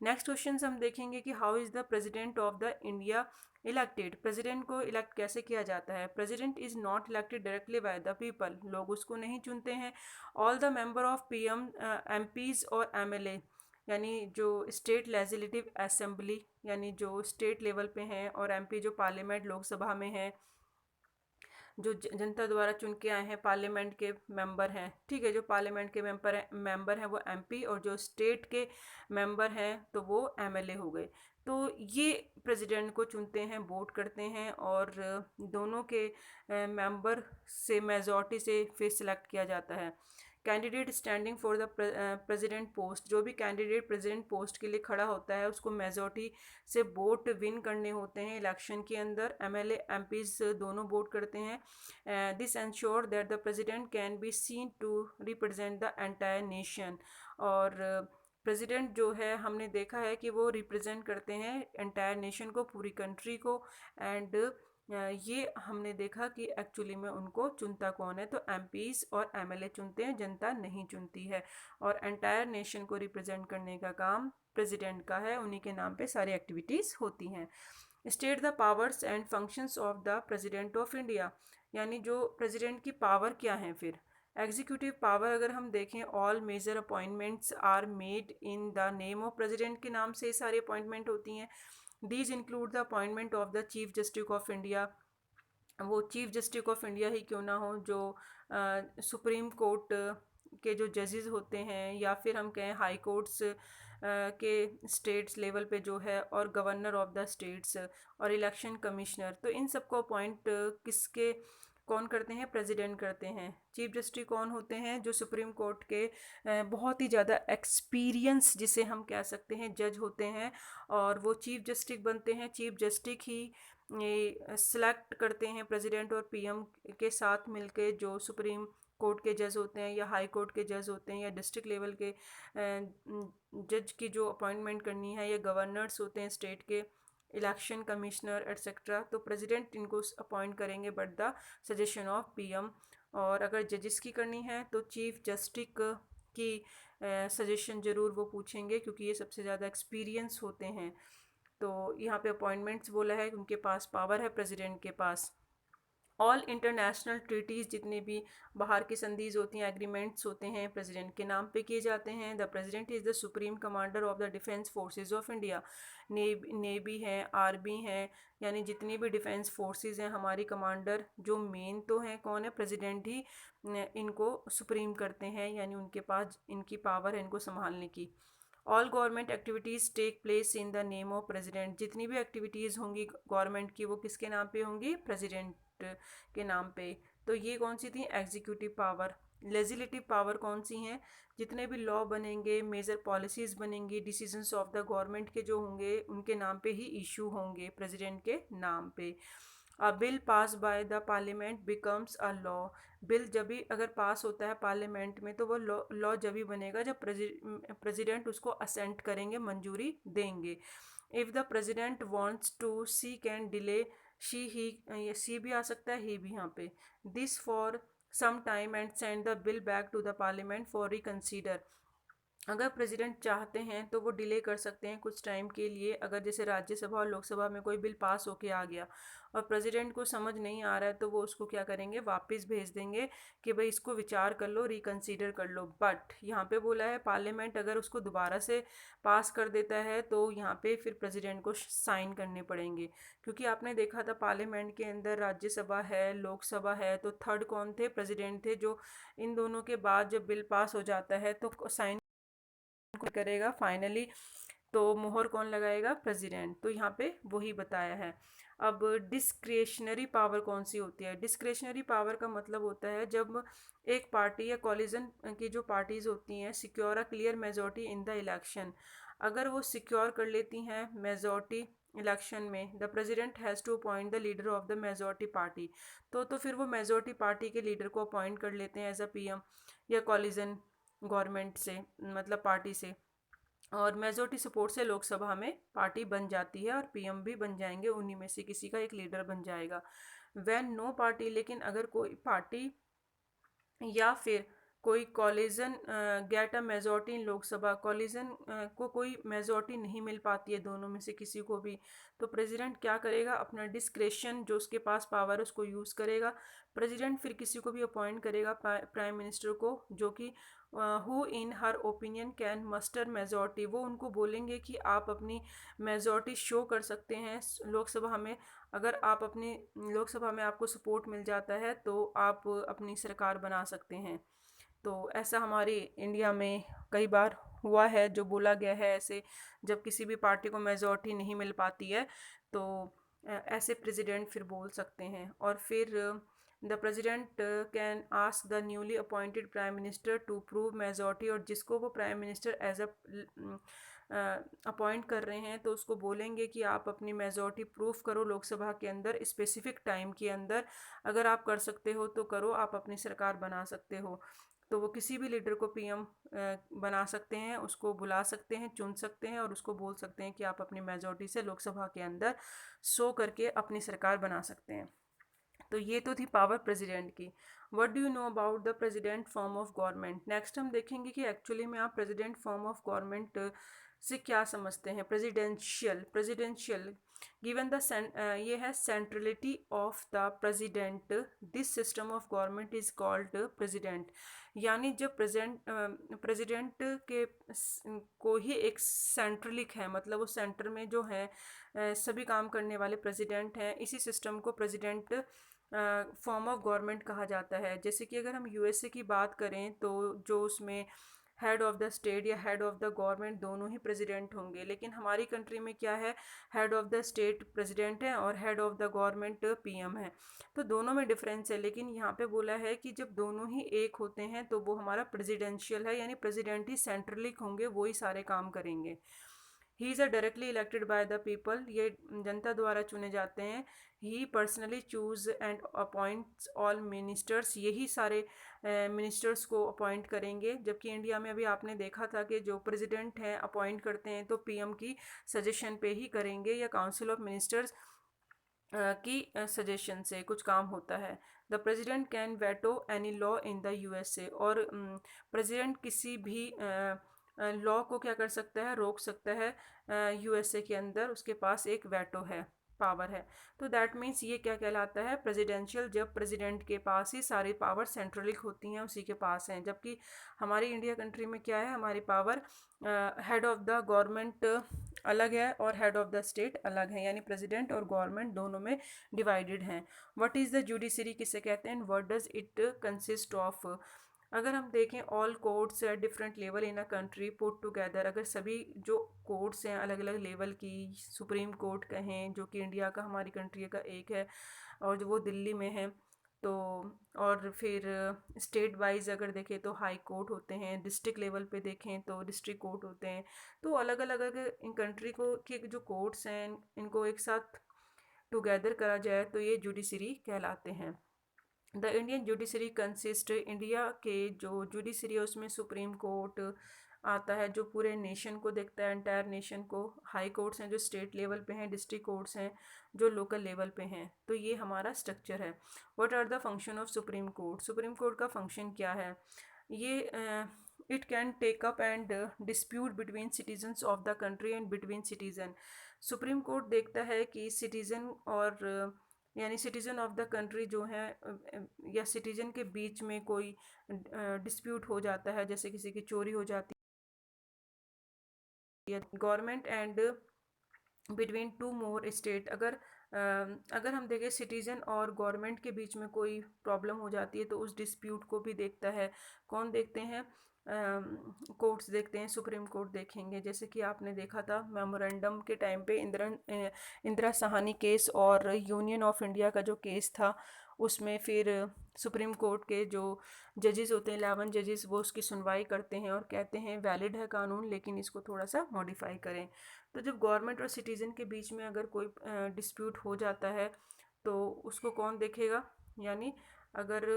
नेक्स्ट क्वेश्चन हम देखेंगे कि how is the president of the India elected. President को इलेक्ट कैसे किया जाता है। President is not elected directly by the people, लोग उसको नहीं चुनते हैं। All the member of PM, MPs और एमएलए, यानी जो स्टेट लेजिस्लेटिव असेंबली, यानी जो स्टेट लेवल पे हैं, और एमपी जो पार्लियामेंट लोकसभा में है, जो जनता द्वारा चुन के आए हैं पार्लियामेंट के मेंबर हैं, ठीक है, जो पार्लियामेंट के मेंबर हैं वो एमपी, और जो स्टेट के मेंबर हैं तो वो एमएलए हो गए। तो ये प्रेसिडेंट को चुनते हैं, वोट करते हैं, और दोनों के मेंबर से मेजॉरिटी से फिर सिलेक्ट किया जाता है। Candidate standing for the president post, जो भी कैंडिडेट प्रेसिडेंट पोस्ट के लिए खड़ा होता है उसको मेजॉरिटी से वोट विन करने होते हैं इलेक्शन के अंदर। एमएलए एमपीज दोनों वोट करते हैं। This ensure that the president can be seen to represent the entire nation. और प्रेसिडेंट जो है हमने देखा है कि वो रिप्रेजेंट करते हैं एंटायर नेशन को, पूरी कंट्री को। एंड ये हमने देखा कि एक्चुअली में उनको चुनता कौन है, तो एमपीज और एमएलए चुनते हैं, जनता नहीं चुनती है। और एंटायर नेशन को रिप्रेजेंट करने का काम प्रेसिडेंट का है, उन्हीं के नाम पे सारी एक्टिविटीज़ होती हैं। State the powers and functions of the president of India, यानी जो प्रेसिडेंट की पावर क्या है। फिर एग्जीक्यूटिव पावर अगर हम देखें, all major appointments are made in the name of president के नाम से ये सारी अपॉइंटमेंट होती हैं। These include the appointment of the chief justice of India, वो चीफ जस्टिस ऑफ इंडिया ही क्यों ना हो, जो सुप्रीम कोर्ट के जो जजेस होते हैं, या फिर हम कहें हाई कोर्ट्स के स्टेट्स लेवल पे जो है, और गवर्नर ऑफ द स्टेट्स, और इलेक्शन कमिश्नर, तो इन सबको अपॉइंट किसके कौन करते हैं, प्रेसिडेंट करते हैं। चीफ जस्टिस कौन होते हैं, जो सुप्रीम कोर्ट के बहुत ही ज़्यादा एक्सपीरियंस जिसे हम कह सकते हैं जज होते हैं, और वो चीफ जस्टिस बनते हैं। चीफ जस्टिस ही ये सिलेक्ट करते हैं प्रेसिडेंट और पीएम के साथ मिलके, जो सुप्रीम कोर्ट के जज होते हैं, या हाई कोर्ट के जज होते हैं, या डिस्ट्रिक्ट लेवल के जज की जो अपॉइंटमेंट करनी है, या गवर्नर्स होते हैं स्टेट के, इलेक्शन कमिश्नर एट्सेट्रा, तो प्रेसिडेंट इनको अपॉइंट करेंगे but the suggestion of PM. और अगर जजेस की करनी है तो चीफ जस्टिस की सजेशन ज़रूर वो पूछेंगे, क्योंकि ये सबसे ज़्यादा एक्सपीरियंस होते हैं। तो यहाँ पे अपॉइंटमेंट्स बोला है, उनके पास पावर है प्रेसिडेंट के पास। ऑल इंटरनेशनल ट्रीटीज़, जितने भी बाहर की संधीज होती हैं, एग्रीमेंट्स होते हैं, प्रेसिडेंट के नाम पे किए जाते हैं। The president is the supreme commander of the defence forces of India. Navy है, आर्मी है, यानी जितनी भी डिफेंस फोर्सेज हैं, हमारी कमांडर जो मेन तो हैं कौन है, प्रेसिडेंट ही इनको सुप्रीम करते हैं, यानी उनके पास इनकी पावर है इनको संभालने की। All government activities take place in the name of president, जितनी भी एक्टिविटीज़ होंगी गवर्नमेंट की वो किसके नाम पे होंगी, प्रेसिडेंट के नाम पे। तो ये कौन सी थी, एग्जीक्यूटिव पावर। लेजिस्लेटिव पावर कौन सी हैं, जितने भी लॉ बनेंगे, मेजर पॉलिसीज़ बनेंगी, डिसीजंस ऑफ द गवर्नमेंट के जो होंगे उनके नाम पे ही इशू होंगे, प्रेसिडेंट के नाम पे। अ bill pass by the parliament becomes a law, bill जब भी अगर पास होता है पार्लियामेंट में तो वो लॉ जब भी बनेगा जब प्रेसिडेंट उसको असेंट करेंगे, मंजूरी देंगे। If the president wants to see can delay she he, ये सी भी आ सकता है, ही भी यहाँ पे, this for some time and send the bill back to the parliament for reconsider. अगर प्रेसिडेंट चाहते हैं तो वो डिले कर सकते हैं कुछ टाइम के लिए। अगर जैसे राज्यसभा और लोकसभा में कोई बिल पास होके आ गया और प्रेसिडेंट को समझ नहीं आ रहा है तो वो उसको क्या करेंगे, वापस भेज देंगे कि भाई इसको विचार कर लो, रिकंसीडर कर लो। बट यहाँ पे बोला है पार्लियामेंट अगर उसको दोबारा से पास कर देता है तो यहाँ पे फिर प्रेसिडेंट को साइन करने पड़ेंगे, क्योंकि आपने देखा था पार्लियामेंट के अंदर राज्यसभा है, लोकसभा है, तो थर्ड कौन थे, प्रेसिडेंट थे, जो इन दोनों के बाद जब बिल पास हो जाता है तो साइन कौन करेगा फाइनली, तो मोहर कौन लगाएगा, प्रेसिडेंट। तो यहाँ पे वही बताया है। अब डिस्क्रिशनरी पावर कौन सी होती है, डिस्क्रिशनरी पावर का मतलब होता है जब एक पार्टी या कॉलिजन की जो पार्टीज होती हैं secure a clear majority in the election, अगर वो सिक्योर कर लेती हैं मेजोरिटी इलेक्शन में, the president has to appoint the leader of the majority party, तो फिर वो मेजोरिटी पार्टी के लीडर को अपॉइंट कर लेते हैं एज अ पीएम या कॉलिजन गवर्नमेंट से, मतलब पार्टी से, और मेजोरिटी सपोर्ट से लोकसभा में पार्टी बन जाती है और पीएम भी बन जाएंगे, उन्हीं में से किसी का एक लीडर बन जाएगा। व्हेन नो पार्टी, लेकिन अगर कोई पार्टी या फिर कोई collision get a majority in Lok Sabha, collision को कोई मेजोरिटी नहीं मिल पाती है दोनों में से किसी को भी, तो प्रेसिडेंट क्या करेगा, अपना डिस्क्रेशन जो उसके पास पावर है उसको यूज़ करेगा। प्रेसिडेंट फिर किसी को भी अपॉइंट करेगा प्राइम मिनिस्टर को, जो कि who in her opinion can muster majority, वो उनको बोलेंगे कि आप अपनी मेजोरिटी शो कर सकते हैं लोकसभा में, अगर आप अपनी लोकसभा में आपको सपोर्ट मिल जाता है तो आप अपनी सरकार बना सकते हैं। तो ऐसा हमारे इंडिया में कई बार हुआ है, जो बोला गया है ऐसे, जब किसी भी पार्टी को मेजोरिटी नहीं मिल पाती है तो ऐसे प्रेसिडेंट फिर बोल सकते हैं। और फिर the president can ask the newly appointed prime minister to prove majority, और जिसको वो prime minister as a appoint कर रहे हैं तो उसको बोलेंगे कि आप अपनी मेजोरिटी प्रूफ करो लोकसभा के अंदर स्पेसिफिक टाइम के अंदर, अगर आप कर सकते हो तो करो, आप अपनी सरकार बना सकते हो। तो वो किसी भी लीडर को पीएम बना सकते हैं, उसको बुला सकते हैं, चुन सकते हैं और उसको बोल सकते हैं कि आप अपनी मेजोरिटी से लोकसभा के अंदर शो करके अपनी सरकार बना सकते हैं। तो ये तो थी पावर प्रेसिडेंट की। What do you know about the president form of government, next हम देखेंगे कि एक्चुअली में आप प्रेसिडेंट फॉर्म ऑफ गवर्नमेंट से क्या समझते हैं। प्रेसिडेंशियल, प्रेसिडेंशियल गिवन द ये है centrality of the president, this system of government is called president, यानी जब प्रेसिडेंट के को ही एक सेंट्रलिक है, मतलब वो सेंटर में जो है सभी काम करने वाले प्रेसिडेंट हैं, इसी सिस्टम को प्रेसिडेंट फॉर्म ऑफ गवर्नमेंट कहा जाता है। जैसे कि अगर हम यूएसए की बात करें तो जो उसमें हेड ऑफ़ द स्टेट या हेड ऑफ़ द गवर्नमेंट दोनों ही प्रेसिडेंट होंगे, लेकिन हमारी कंट्री में क्या है, head of the state president है और head of the government PM है, तो दोनों में डिफरेंस है। लेकिन यहाँ पे बोला है कि जब दोनों ही एक होते हैं तो वो हमारा प्रेसिडेंशियल है, यानी प्रेसिडेंट ही सेंट्रलिक होंगे, वो ही सारे काम करेंगे। He is a directly elected by the people, ये जनता द्वारा चुने जाते हैं। He personally choose and appoints all ministers, यही सारे मिनिस्टर्स को अपॉइंट करेंगे। जबकि इंडिया में अभी आपने देखा था कि जो प्रेसिडेंट हैं अपॉइंट करते हैं तो पीएम की सजेशन पे ही करेंगे या काउंसिल ऑफ मिनिस्टर्स की सजेशन से कुछ काम होता है। The president can veto any law in the USA, और प्रेसिडेंट किसी भी लॉ को क्या कर सकता है, रोक सकता है यूएसए के अंदर, उसके पास एक वेटो है, पावर है। तो दैट मीन्स ये क्या कहलाता है, प्रेसिडेंशियल, जब प्रेसिडेंट के पास ही सारी पावर सेंट्रलिक होती हैं, उसी के पास हैं। जबकि हमारी इंडिया कंट्री में क्या है, हमारी power head of the government अलग है और हेड ऑफ़ द स्टेट अलग है, यानी प्रेसिडेंट और गवर्नमेंट दोनों में डिवाइडेड हैं। व्हाट इज़ द जुडिशरी किसे कहते हैं, what does it consist of, अगर हम देखें all courts at different level in a country put together, अगर सभी जो कोर्ट्स हैं अलग अलग लेवल की, सुप्रीम कोर्ट कहें जो कि इंडिया का, हमारी कंट्री का एक है, और जो वो दिल्ली में है, तो और फिर स्टेट वाइज अगर देखें तो हाई कोर्ट होते हैं, डिस्ट्रिक्ट लेवल पे देखें तो डिस्ट्रिक्ट कोर्ट होते हैं। तो अलग अलग अगर इन कंट्री को के जो कोर्ट्स हैं इनको एक साथ टुगेदर करा जाए तो ये जुडिशरी कहलाते हैं। The Indian judiciary consist, India के जो जुडिशरी है उसमें सुप्रीम कोर्ट आता है जो पूरे नेशन को देखता है, एंटायर नेशन को। हाई कोर्ट्स हैं जो स्टेट लेवल पे हैं, डिस्ट्रिक्ट कोर्ट्स हैं जो लोकल लेवल पे हैं। तो ये हमारा स्ट्रक्चर है। What are the function of supreme court, supreme court का फंक्शन क्या है? ये it can take up and dispute between citizens of the country and between citizen. Supreme court देखता है कि सिटीजन और यानी सिटीजन ऑफ द कंट्री जो है या सिटीजन के बीच में कोई डिस्प्यूट हो जाता है, जैसे किसी की चोरी हो जाती है, government and between two more state, अगर हम देखें सिटीजन और गवर्नमेंट के बीच में कोई प्रॉब्लम हो जाती है तो उस डिस्प्यूट को भी देखता है। कौन देखते हैं? कोर्ट्स देखते हैं, सुप्रीम कोर्ट देखेंगे। जैसे कि आपने देखा था मेमोरेंडम के टाइम पे इंदिरा साहनी केस और यूनियन ऑफ इंडिया का जो केस था, उसमें फिर सुप्रीम कोर्ट के जो जजेस होते हैं 11 जजेस, वो उसकी सुनवाई करते हैं और कहते हैं वैलिड है कानून लेकिन इसको थोड़ा सा मॉडिफाई करें। तो जब गवर्नमेंट और सिटीज़न के बीच में अगर कोई डिस्प्यूट हो जाता है तो उसको कौन देखेगा? यानी अगर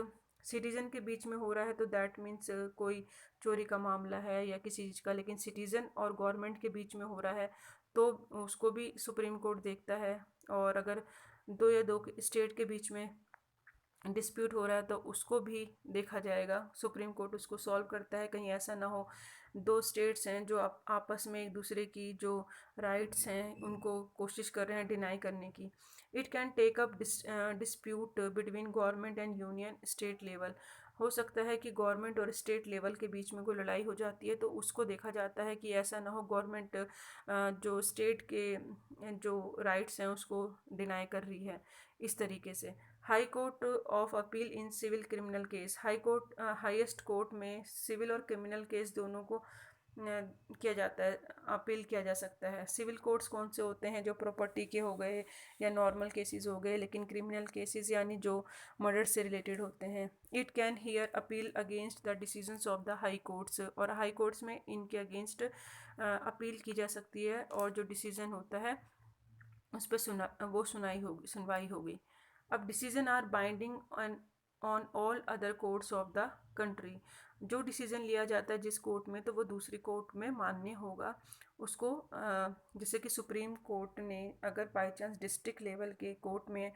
सिटीज़न के बीच में हो रहा है तो दैट मीन्स कोई चोरी का मामला है या किसी चीज़ का, लेकिन सिटीज़न और गवर्नमेंट के बीच में हो रहा है तो उसको भी सुप्रीम कोर्ट देखता है। और अगर दो या दो स्टेट के बीच में डिस्प्यूट हो रहा है तो उसको भी देखा जाएगा, सुप्रीम कोर्ट उसको सॉल्व करता है। कहीं ऐसा ना हो दो स्टेट्स हैं जो आपस में एक दूसरे की जो राइट्स हैं उनको कोशिश कर रहे हैं डिनाई करने की। It can take up dispute between government and union state level, हो सकता है कि गवर्नमेंट और स्टेट लेवल के बीच में कोई लड़ाई हो जाती है तो उसको देखा जाता है कि ऐसा ना हो गवर्नमेंट जो स्टेट के जो राइट्स हैं उसको डिनाई कर रही है, इस तरीके से। High court of appeal in civil criminal case, high court highest court में सिविल और क्रिमिनल केस दोनों को किया जाता है, अपील किया जा सकता है। सिविल कोर्ट्स कौन से होते हैं? जो प्रॉपर्टी के हो गए या नॉर्मल केसेस हो गए, लेकिन क्रिमिनल केसेस यानी जो मर्डर से रिलेटेड होते हैं। It can hear appeal against the decisions of the high courts, और हाई कोर्ट्स में इनके अगेंस्ट अपील की जा सकती है और जो डिसीजन होता है उस पर सुनवाई होगी। अब decision are binding on all other courts of the country, जो डिसीजन लिया जाता है जिस कोर्ट में तो वो दूसरी कोर्ट में मान्य होगा उसको। जैसे कि सुप्रीम कोर्ट ने अगर बाई चांस डिस्ट्रिक्ट लेवल के कोर्ट में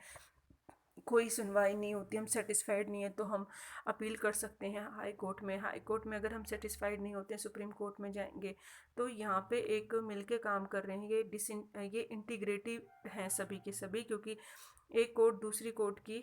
कोई सुनवाई नहीं होती, हम सेटिस्फाइड नहीं है तो हम अपील कर सकते हैं हाई कोर्ट में। हाई कोर्ट में अगर हम सेटिस्फाइड नहीं होते हैं सुप्रीम कोर्ट में जाएंगे। तो यहाँ पे एक मिलके काम कर रहे हैं, ये इंटीग्रेटिव हैं सभी के सभी, क्योंकि एक कोर्ट दूसरी कोर्ट की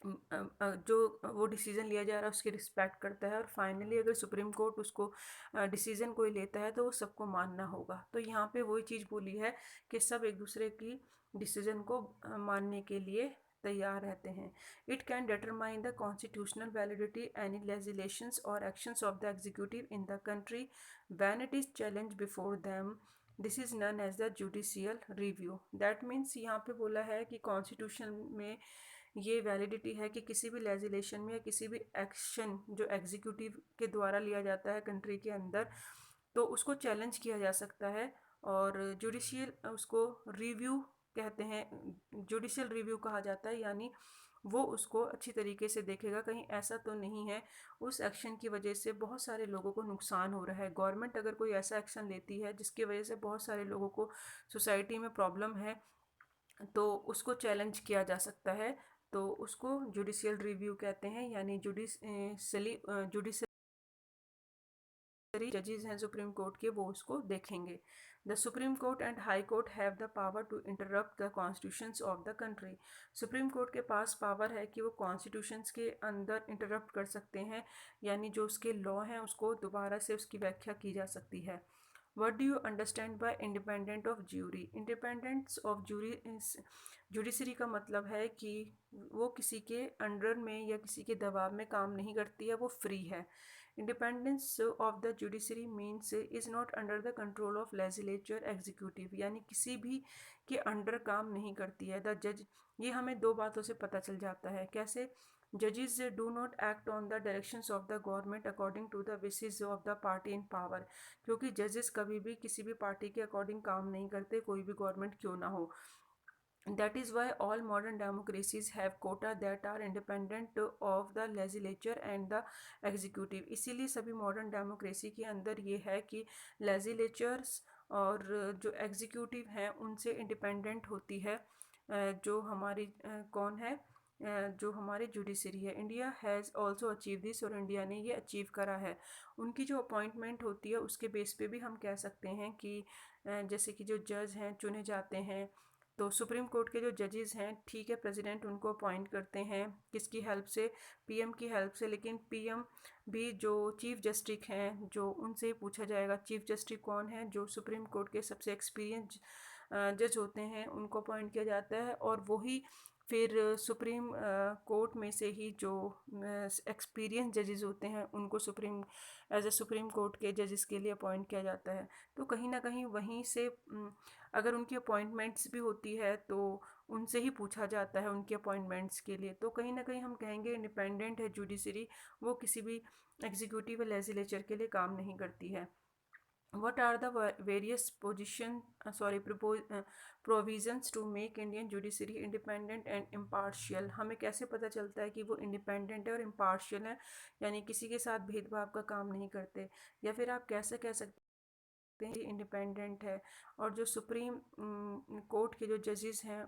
जो वो डिसीजन लिया जा रहा है उसकी रिस्पेक्ट करता है, और फाइनली अगर सुप्रीम कोर्ट उसको डिसीजन कोई लेता है तो वो सबको मानना होगा। तो यहाँ पे वही चीज़ बोली है कि सब एक दूसरे की डिसीजन को मानने के लिए तैयार रहते हैं। It can determine the constitutional validity any legislations और actions of the executive in the country when it is challenge before them, this is known as the judicial review. That means यहाँ पे बोला है कि कॉन्स्टिट्यूशन में ये validity है कि किसी भी लेजिस्लेशन में या किसी भी एक्शन जो एग्जीक्यूटिव के द्वारा लिया जाता है कंट्री के अंदर तो उसको चैलेंज किया जा सकता है। और जुडिशियल उसको रिव्यू कहते हैं, जुडिशियल रिव्यू कहा जाता है, यानी वो उसको अच्छी तरीके से देखेगा कहीं ऐसा तो नहीं है उस एक्शन की वजह से बहुत सारे लोगों को नुकसान हो रहा है। गवर्नमेंट अगर कोई ऐसा एक्शन लेती है जिसकी वजह से बहुत सारे लोगों को सोसाइटी में प्रॉब्लम है तो उसको चैलेंज किया जा सकता है, तो उसको जुडिशियल रिव्यू कहते हैं। यानी जुडिशरी जजेस हैं सुप्रीम कोर्ट के वो उसको देखेंगे। The supreme court and high court have the power to interrupt the constitutions of the country, supreme court के पास पावर है कि वो कॉन्स्टिट्यूशंस के अंदर इंटरप्ट कर सकते हैं, यानी जो उसके लॉ हैं उसको दोबारा से उसकी व्याख्या की जा सकती है। What do you understand by independent of jury? Independence of jury judiciary का मतलब है कि वो किसी के अंडर में या किसी के दबाव में काम नहीं करती है, वो फ्री है। Independence of the judiciary means is not under the control of legislature executive, यानी किसी भी के अंडर काम नहीं करती है। द जज, ये हमें दो बातों से पता चल जाता है। कैसे? जजेस do not act on the directions of the government according to the wishes of the party in power, क्योंकि जजेस कभी भी किसी भी पार्टी के अकॉर्डिंग काम नहीं करते, कोई भी गवर्नमेंट क्यों ना हो। That is why all modern democracies have quota that are independent of the legislature and the executive। इसीलिए सभी मॉडर्न डेमोक्रेसी के अंदर ये है कि लेजिस्लेचर्स और जो एग्जीक्यूटिव हैं उनसे इंडिपेंडेंट होती है जो हमारी कौन है, जो हमारी जुडिशरी है। India has also achieve this, और इंडिया ने ये अचीव करा है। उनकी जो अपॉइंटमेंट होती है उसके बेस पे भी हम कह सकते हैं कि जैसे कि जो जज हैं चुने जाते हैं, तो सुप्रीम कोर्ट के जो जजेस हैं, ठीक है, प्रेसिडेंट उनको अपॉइंट करते हैं, किसकी हेल्प से? पीएम की हेल्प से। लेकिन पीएम भी जो चीफ जस्टिस हैं जो उनसे ही पूछा जाएगा। चीफ जस्टिस कौन है? जो सुप्रीम कोर्ट के सबसे एक्सपीरियंस जज होते हैं उनको अपॉइंट किया जाता है, और वही फिर सुप्रीम कोर्ट में से ही जो एक्सपीरियंस जजेस होते हैं उनको supreme as a supreme court के जजेस के लिए अपॉइंट किया जाता है। तो कहीं ना कहीं वहीं से अगर उनकी अपॉइंटमेंट्स भी होती है तो उनसे ही पूछा जाता है उनकी अपॉइंटमेंट्स के लिए। तो कहीं ना कहीं हम कहेंगे इंडिपेंडेंट है जुडिशरी, वो किसी भी एग्जीक्यूटिव लेजिस्लेचर के लिए काम नहीं करती है। What are the various provisions to make Indian judiciary independent and impartial? हमें कैसे पता चलता है कि वो इंडिपेंडेंट है और इम्पार्शियल है, यानी किसी के साथ भेदभाव का काम नहीं करते? या फिर आप कैसे कह सकते हैं इंडिपेंडेंट है? और जो सुप्रीम कोर्ट के जो जजेस हैं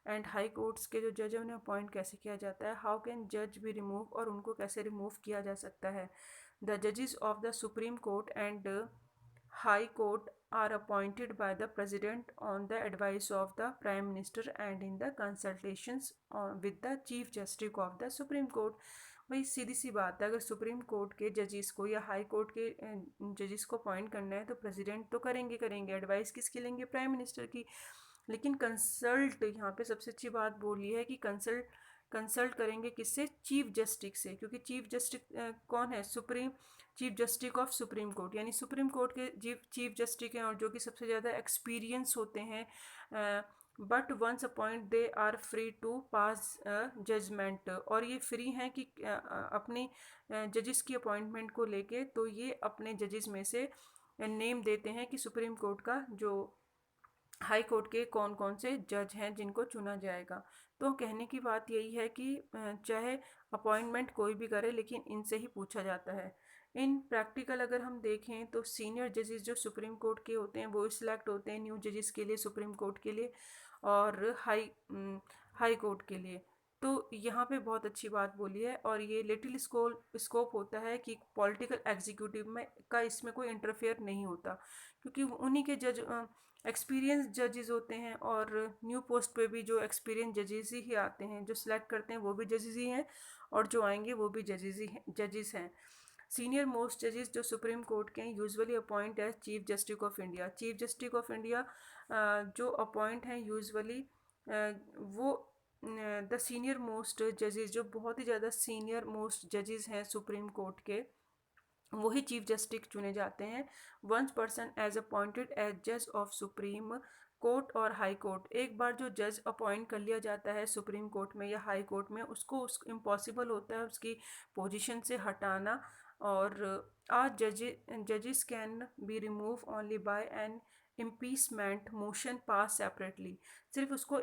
एंड हाई कोर्ट्स के जो जज हैं उन्हें अपॉइंट कैसे किया जाता है? हाउ कैन जज बी रिमूव, और उनको कैसे रिमूव किया जा सकता है? द जजेस of the supreme court and High Court are appointed by the President on the advice of the Prime Minister and in the consultations with the Chief Justice of the Supreme Court। भाई सीधी सी बात है, अगर supreme court के जजेस को या high court के जजेस को अपॉइंट करना है तो प्रेसिडेंट तो करेंगे, एडवाइस किसकी लेंगे? प्राइम मिनिस्टर की। लेकिन कंसल्ट, यहाँ पे सबसे अच्छी बात बोली है कि कंसल्ट करेंगे किससे? चीफ जस्टिस से, क्योंकि चीफ जस्टिस कौन है? Supreme chief justice of supreme court, यानी सुप्रीम कोर्ट के चीफ जस्टिस हैं और जो कि सबसे ज़्यादा एक्सपीरियंस होते हैं। But once appoint they are free to pass judgment, और ये फ्री हैं कि अपने जजेस की अपॉइंटमेंट को लेके तो ये अपने जजेस में से नेम देते हैं कि सुप्रीम कोर्ट का जो हाई कोर्ट के कौन कौन से जज हैं जिनको चुना जाएगा। तो कहने की बात यही है कि चाहे अपॉइंटमेंट कोई भी करे लेकिन इनसे ही पूछा जाता है। इन प्रैक्टिकल अगर हम देखें तो सीनियर जजेस जो सुप्रीम कोर्ट के होते हैं वो सिलेक्ट होते हैं न्यू जजेस के लिए, सुप्रीम कोर्ट के लिए और हाई कोर्ट के लिए। तो यहाँ पे बहुत अच्छी बात बोली है, और ये लिटिल स्कोप होता है कि पॉलिटिकल एग्जीक्यूटिव में का इसमें कोई इंटरफेयर नहीं होता, क्योंकि उन्हीं के जज एक्सपीरियंस जजेस होते हैं, और न्यू पोस्ट पे भी जो एक्सपीरियंस जजेस ही आते हैं, जो सिलेक्ट करते हैं वो भी जजेस ही हैं, और जो आएंगे वो भी जजेस हैं। सीनियर मोस्ट जजेस जो सुप्रीम कोर्ट के हैं usually appoint as chief justice of India. Chief justice of India जो अपॉइंट हैं यूजुअली वो द सीनियर मोस्ट जजेस, जो बहुत ही ज़्यादा सीनियर मोस्ट जजेस हैं सुप्रीम कोर्ट के, वही चीफ जस्टिस चुने जाते हैं। One person as appointed as जज ऑफ सुप्रीम कोर्ट और हाई कोर्ट। एक बार जो जज अपॉइंट कर लिया जाता है सुप्रीम कोर्ट में या हाई कोर्ट में, उसको इम्पॉसिबल होता है उसकी पोजीशन से हटाना, और आज जजेस can be remove only by an impeachment motion pass separately. सिर्फ उसको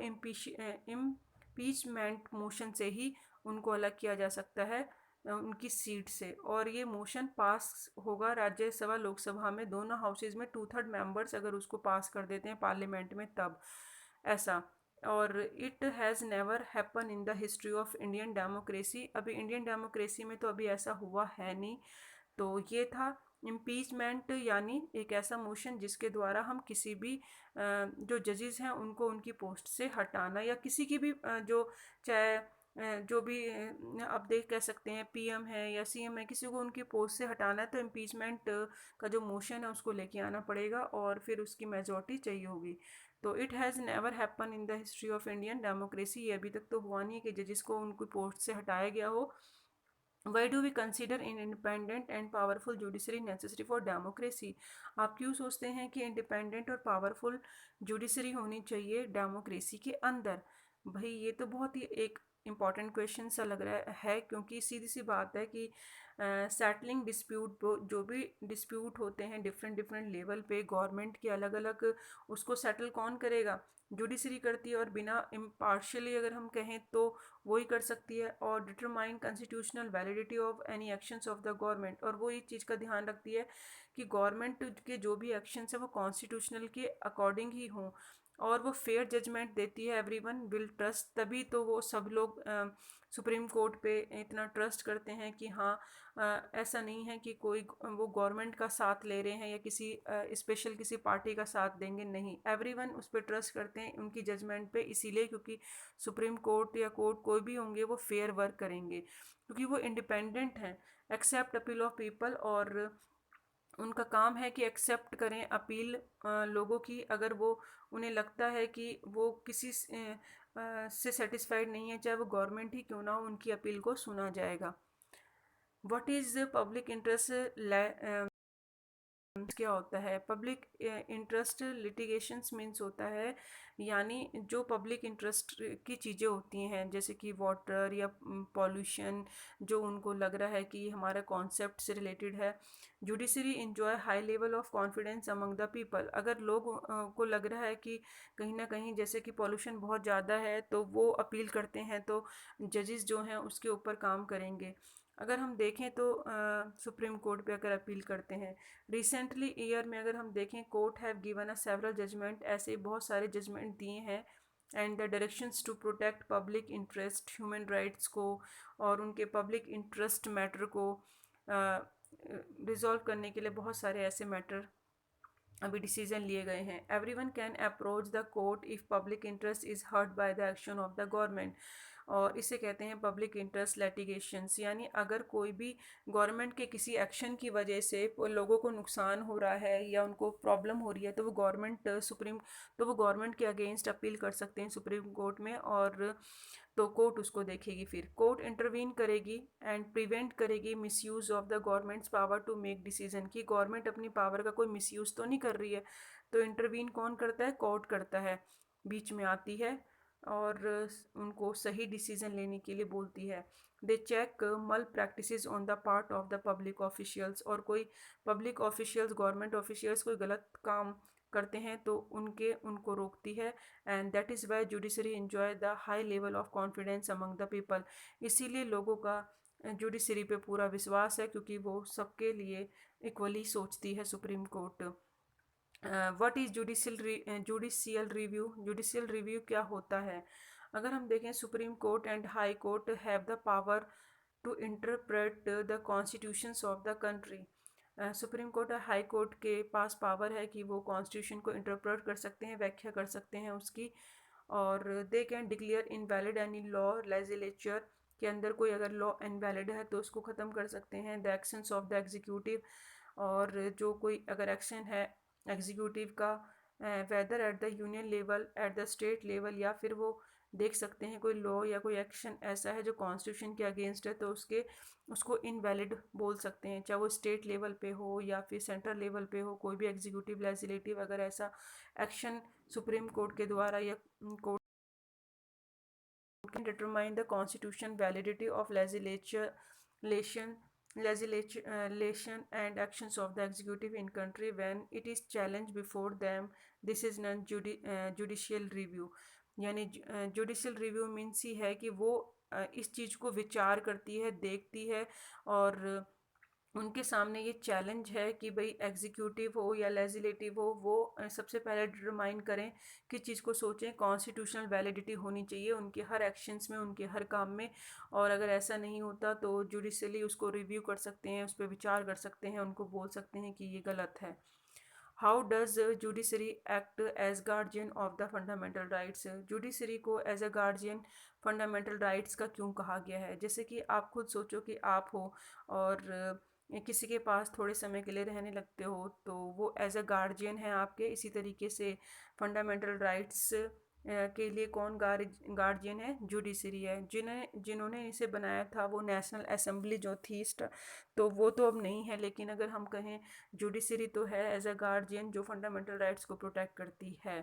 इम्पीचमेंट मोशन से ही उनको अलग किया जा सकता है उनकी सीट से, और ये मोशन पास होगा राज्यसभा लोकसभा में, दोनों हाउसेज में 2/3 मेंबर्स अगर उसको पास कर देते हैं पार्लियामेंट में तब ऐसा। और it has never happen in the history of Indian democracy. अभी इंडियन डेमोक्रेसी में तो अभी ऐसा हुआ है नहीं। तो ये था इम्पीचमेंट, यानी एक ऐसा मोशन जिसके द्वारा हम किसी भी जो जजेस हैं उनको उनकी पोस्ट से हटाना, या किसी की भी जो चाहे जो भी आप देख कह सकते हैं पीएम है या सीएम है, किसी को उनकी पोस्ट से हटाना है तो इम्पीचमेंट का जो मोशन है उसको लेके आना पड़ेगा और फिर उसकी मेजॉरिटी चाहिए होगी। तो it has never happen in the history of Indian democracy, ये अभी तक तो हुआ नहीं है कि जजिस को उनकी पोस्ट से हटाया गया हो। Why do we consider in independent and powerful judiciary necessary for democracy? आप क्यों सोचते हैं कि इंडिपेंडेंट और पावरफुल जुडिशरी होनी चाहिए डेमोक्रेसी के अंदर? भाई ये तो बहुत ही एक इम्पॉर्टेंट क्वेश्चन सा लग रहा है, क्योंकि सीधी सी बात है कि सेटलिंग डिस्प्यूट, जो भी डिस्प्यूट होते हैं डिफरेंट डिफरेंट लेवल पे गवर्नमेंट के अलग अलग, उसको सेटल कौन करेगा? जुडिशरी करती है, और बिना इम्पार्शियली अगर हम कहें तो वो ही कर सकती है। और determine constitutional validity of any actions of the government, और वो इस चीज़ का ध्यान रखती है कि गवर्नमेंट के जो भी एक्शंस है वो कॉन्स्टिट्यूशनल के अकॉर्डिंग ही हों, और वो फेयर जजमेंट देती है। एवरीवन विल ट्रस्ट, तभी तो वो सब लोग सुप्रीम कोर्ट पे इतना ट्रस्ट करते हैं कि हाँ, ऐसा नहीं है कि कोई वो गवर्नमेंट का साथ ले रहे हैं या किसी स्पेशल किसी पार्टी का साथ देंगे, नहीं, एवरीवन उस पर ट्रस्ट करते हैं उनकी जजमेंट पे, इसीलिए क्योंकि सुप्रीम कोर्ट या कोर्ट कोई भी होंगे वो फेयर वर्क करेंगे, क्योंकि वो इंडिपेंडेंट हैं, एक्सेप्ट अपील ऑफ पीपल, और उनका काम है कि एक्सेप्ट करें अपील लोगों की, अगर वो उन्हें लगता है कि वो किसी से सेटिस्फाइड नहीं है, चाहे वो गवर्नमेंट ही क्यों ना हो, उनकी अपील को सुना जाएगा। व्हाट इज़ पब्लिक इंटरेस्ट क्या होता है? पब्लिक इंटरेस्ट लिटिगेशंस मीन्स होता है, यानी जो पब्लिक इंटरेस्ट की चीज़ें होती हैं, जैसे कि वाटर या पॉल्यूशन, जो उनको लग रहा है कि हमारा कॉन्सेप्ट से रिलेटेड है। Judiciary enjoy high level of confidence among the people, अगर लोग को लग रहा है कि कहीं ना कहीं जैसे कि पॉल्यूशन बहुत ज़्यादा है तो वो अपील करते हैं, तो जजेस जो हैं उसके ऊपर काम करेंगे। अगर हम देखें तो सुप्रीम कोर्ट पे अगर अपील करते हैं, रिसेंटली ईयर में अगर हम देखें, court have given a several judgment, ऐसे बहुत सारे जजमेंट दिए हैं, and the directions to protect public interest, human rights को और उनके पब्लिक इंटरेस्ट मैटर को रिजॉल्व करने के लिए बहुत सारे ऐसे मैटर अभी डिसीजन लिए गए हैं। Everyone can approach the court if public interest is hurt by the action of the government, और इसे कहते हैं पब्लिक इंटरेस्ट लिटिगेशंस, यानी अगर कोई भी गवर्नमेंट के किसी एक्शन की वजह से लोगों को नुकसान हो रहा है या उनको प्रॉब्लम हो रही है, तो वो गवर्नमेंट के अगेंस्ट अपील कर सकते हैं सुप्रीम कोर्ट में, और तो कोर्ट उसको देखेगी, फिर कोर्ट इंटरवीन करेगी एंड प्रिवेंट करेगी misuse of the government's power to make decision, कि गवर्नमेंट अपनी पावर का कोई मिसयूज तो नहीं कर रही है। तो इंटरवीन कौन करता है? कोर्ट करता है, बीच में आती है और उनको सही डिसीजन लेने के लिए बोलती है। दे चेक मल practices on the part of the public officials, और कोई पब्लिक ऑफिशियल्स, गवर्नमेंट ऑफिशियल्स कोई गलत काम करते हैं तो उनको रोकती है। And that is Y judiciary enjoy the high level of confidence among the people, इसीलिए लोगों का जुडिशरी पे पूरा विश्वास है, क्योंकि वो सबके लिए इक्वली सोचती है supreme court. What is judicial review? Judicial review क्या होता है? अगर हम देखें, supreme court and high court have the power to interpret the constitutions of the country. Supreme court और हाई कोर्ट के पास पावर है कि वो कॉन्स्टिट्यूशन को इंटरप्रेट कर सकते हैं, व्याख्या कर सकते हैं उसकी, और they can declare invalid any law. Legislature के अंदर कोई अगर लॉ इनवैलिड है तो उसको ख़त्म कर सकते हैं। The actions of the executive, और जो कोई अगर एक्शन है एग्जीक्यूटिव का, whether at the union level, at the state level, या फिर वो देख सकते हैं कोई लॉ या कोई एक्शन ऐसा है जो कॉन्स्टिट्यूशन के अगेंस्ट है, तो उसको इनवैलिड बोल सकते हैं, चाहे वो स्टेट लेवल पे हो या फिर सेंट्रल लेवल पे हो। कोई भी एग्जीक्यूटिव लेजिस्लेटिव अगर ऐसा एक्शन सुप्रीम कोर्ट के द्वारा या court can determine the constitution validity of legislation and actions of the executive in country when it is challenged before them. This is non judicial review, यानी judicial review means he है कि वो इस चीज़ को विचार करती है, देखती है, और उनके सामने ये चैलेंज है कि भाई एग्जीक्यूटिव हो या लेजिस्लेटिव हो, वो सबसे पहले डिटरमाइन करें, किस चीज़ को सोचें, कॉन्स्टिट्यूशनल वैलिडिटी होनी चाहिए उनके हर एक्शंस में, उनके हर काम में, और अगर ऐसा नहीं होता तो जुडिशली उसको रिव्यू कर सकते हैं, उस पर विचार कर सकते हैं, उनको बोल सकते हैं कि ये गलत है। How does judiciary act as guardian of the fundamental rights? Judiciary को as a guardian fundamental rights का क्यों कहा गया है? जैसे कि आप खुद सोचो कि आप हो और किसी के पास थोड़े समय के लिए रहने लगते हो, तो वो एज अ गार्जियन है आपके। इसी तरीके से फंडामेंटल राइट्स के लिए कौन गार्जियन है? जुडिशरी है। जिन्होंने इसे बनाया था वो नेशनल असेंबली जो थी, तो वो तो अब नहीं है, लेकिन अगर हम कहें जुडिशरी तो है एज अ गार्जियन जो फंडामेंटल राइट्स को प्रोटेक्ट करती है।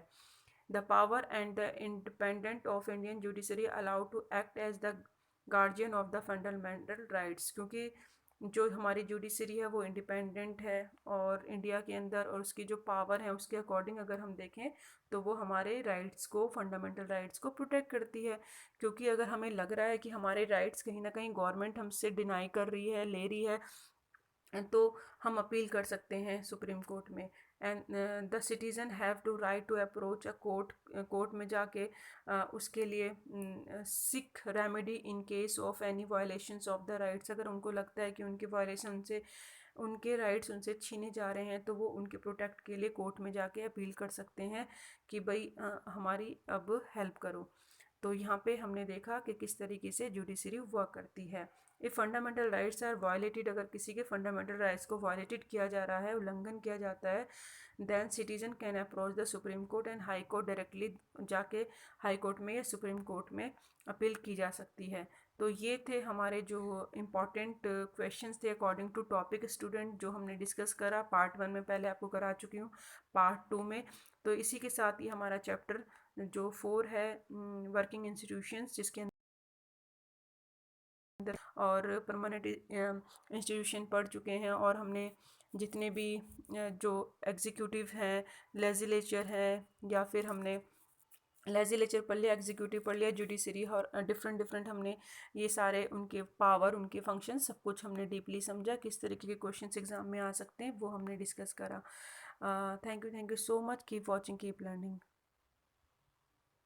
The power and the independent of Indian judiciary allowed to act as the guardian of the fundamental rights, क्योंकि जो हमारी जुडिशरी है वो इंडिपेंडेंट है और इंडिया के अंदर, और उसकी जो पावर है उसके अकॉर्डिंग अगर हम देखें तो वो हमारे राइट्स को, फंडामेंटल राइट्स को प्रोटेक्ट करती है। क्योंकि अगर हमें लग रहा है कि हमारे राइट्स कहीं ना कहीं गवर्नमेंट हमसे डिनाई कर रही है, ले रही है, तो हम अपील कर सकते हैं सुप्रीम कोर्ट में। And the citizen have to right to approach a court में जाके उसके लिए seek remedy in case of any violations of the rights. अगर उनको लगता है कि उनके वायलेशन से उनके राइट्स उनसे छीने जा रहे हैं, तो वो उनके प्रोटेक्ट के लिए कोर्ट में जाके अपील कर सकते हैं कि भाई हमारी अब हेल्प करो। तो यहाँ पे हमने देखा कि किस तरीके से जुडिशरी वर्क करती है। If fundamental rights are violated, अगर किसी के फंडामेंटल राइट्स को वायलेटेड किया जा रहा है, उल्लंघन किया जाता है, then citizen can approach the supreme court and high court directly, जाके हाई कोर्ट में या सुप्रीम कोर्ट में अपील की जा सकती है। तो ये थे हमारे जो इम्पॉर्टेंट क्वेश्चंस थे अकॉर्डिंग टू टॉपिक स्टूडेंट, जो हमने डिस्कस करा। पार्ट 1 में पहले आपको करा चुकी हूँ, पार्ट 2 में। तो इसी के साथ ही हमारा चैप्टर जो 4 है वर्किंग इंस्टीट्यूशंस, जिसके अंदर और परमानेंट इंस्टीट्यूशन पढ़ चुके हैं, और हमने जितने भी जो एग्जीक्यूटिव हैं, लेजिस्लेचर है, या फिर हमने लेजिस्लेचर पढ़ लिया, एग्जीक्यूटिव पढ़ लिया, जुडिशरी, और डिफरेंट डिफरेंट हमने ये सारे उनके पावर, उनके फंक्शन, सब कुछ हमने डीपली समझा। किस तरीके के क्वेश्चंस एग्जाम में आ सकते हैं वो हमने डिस्कस करा। Thank you so much. Keep watching, keep learning.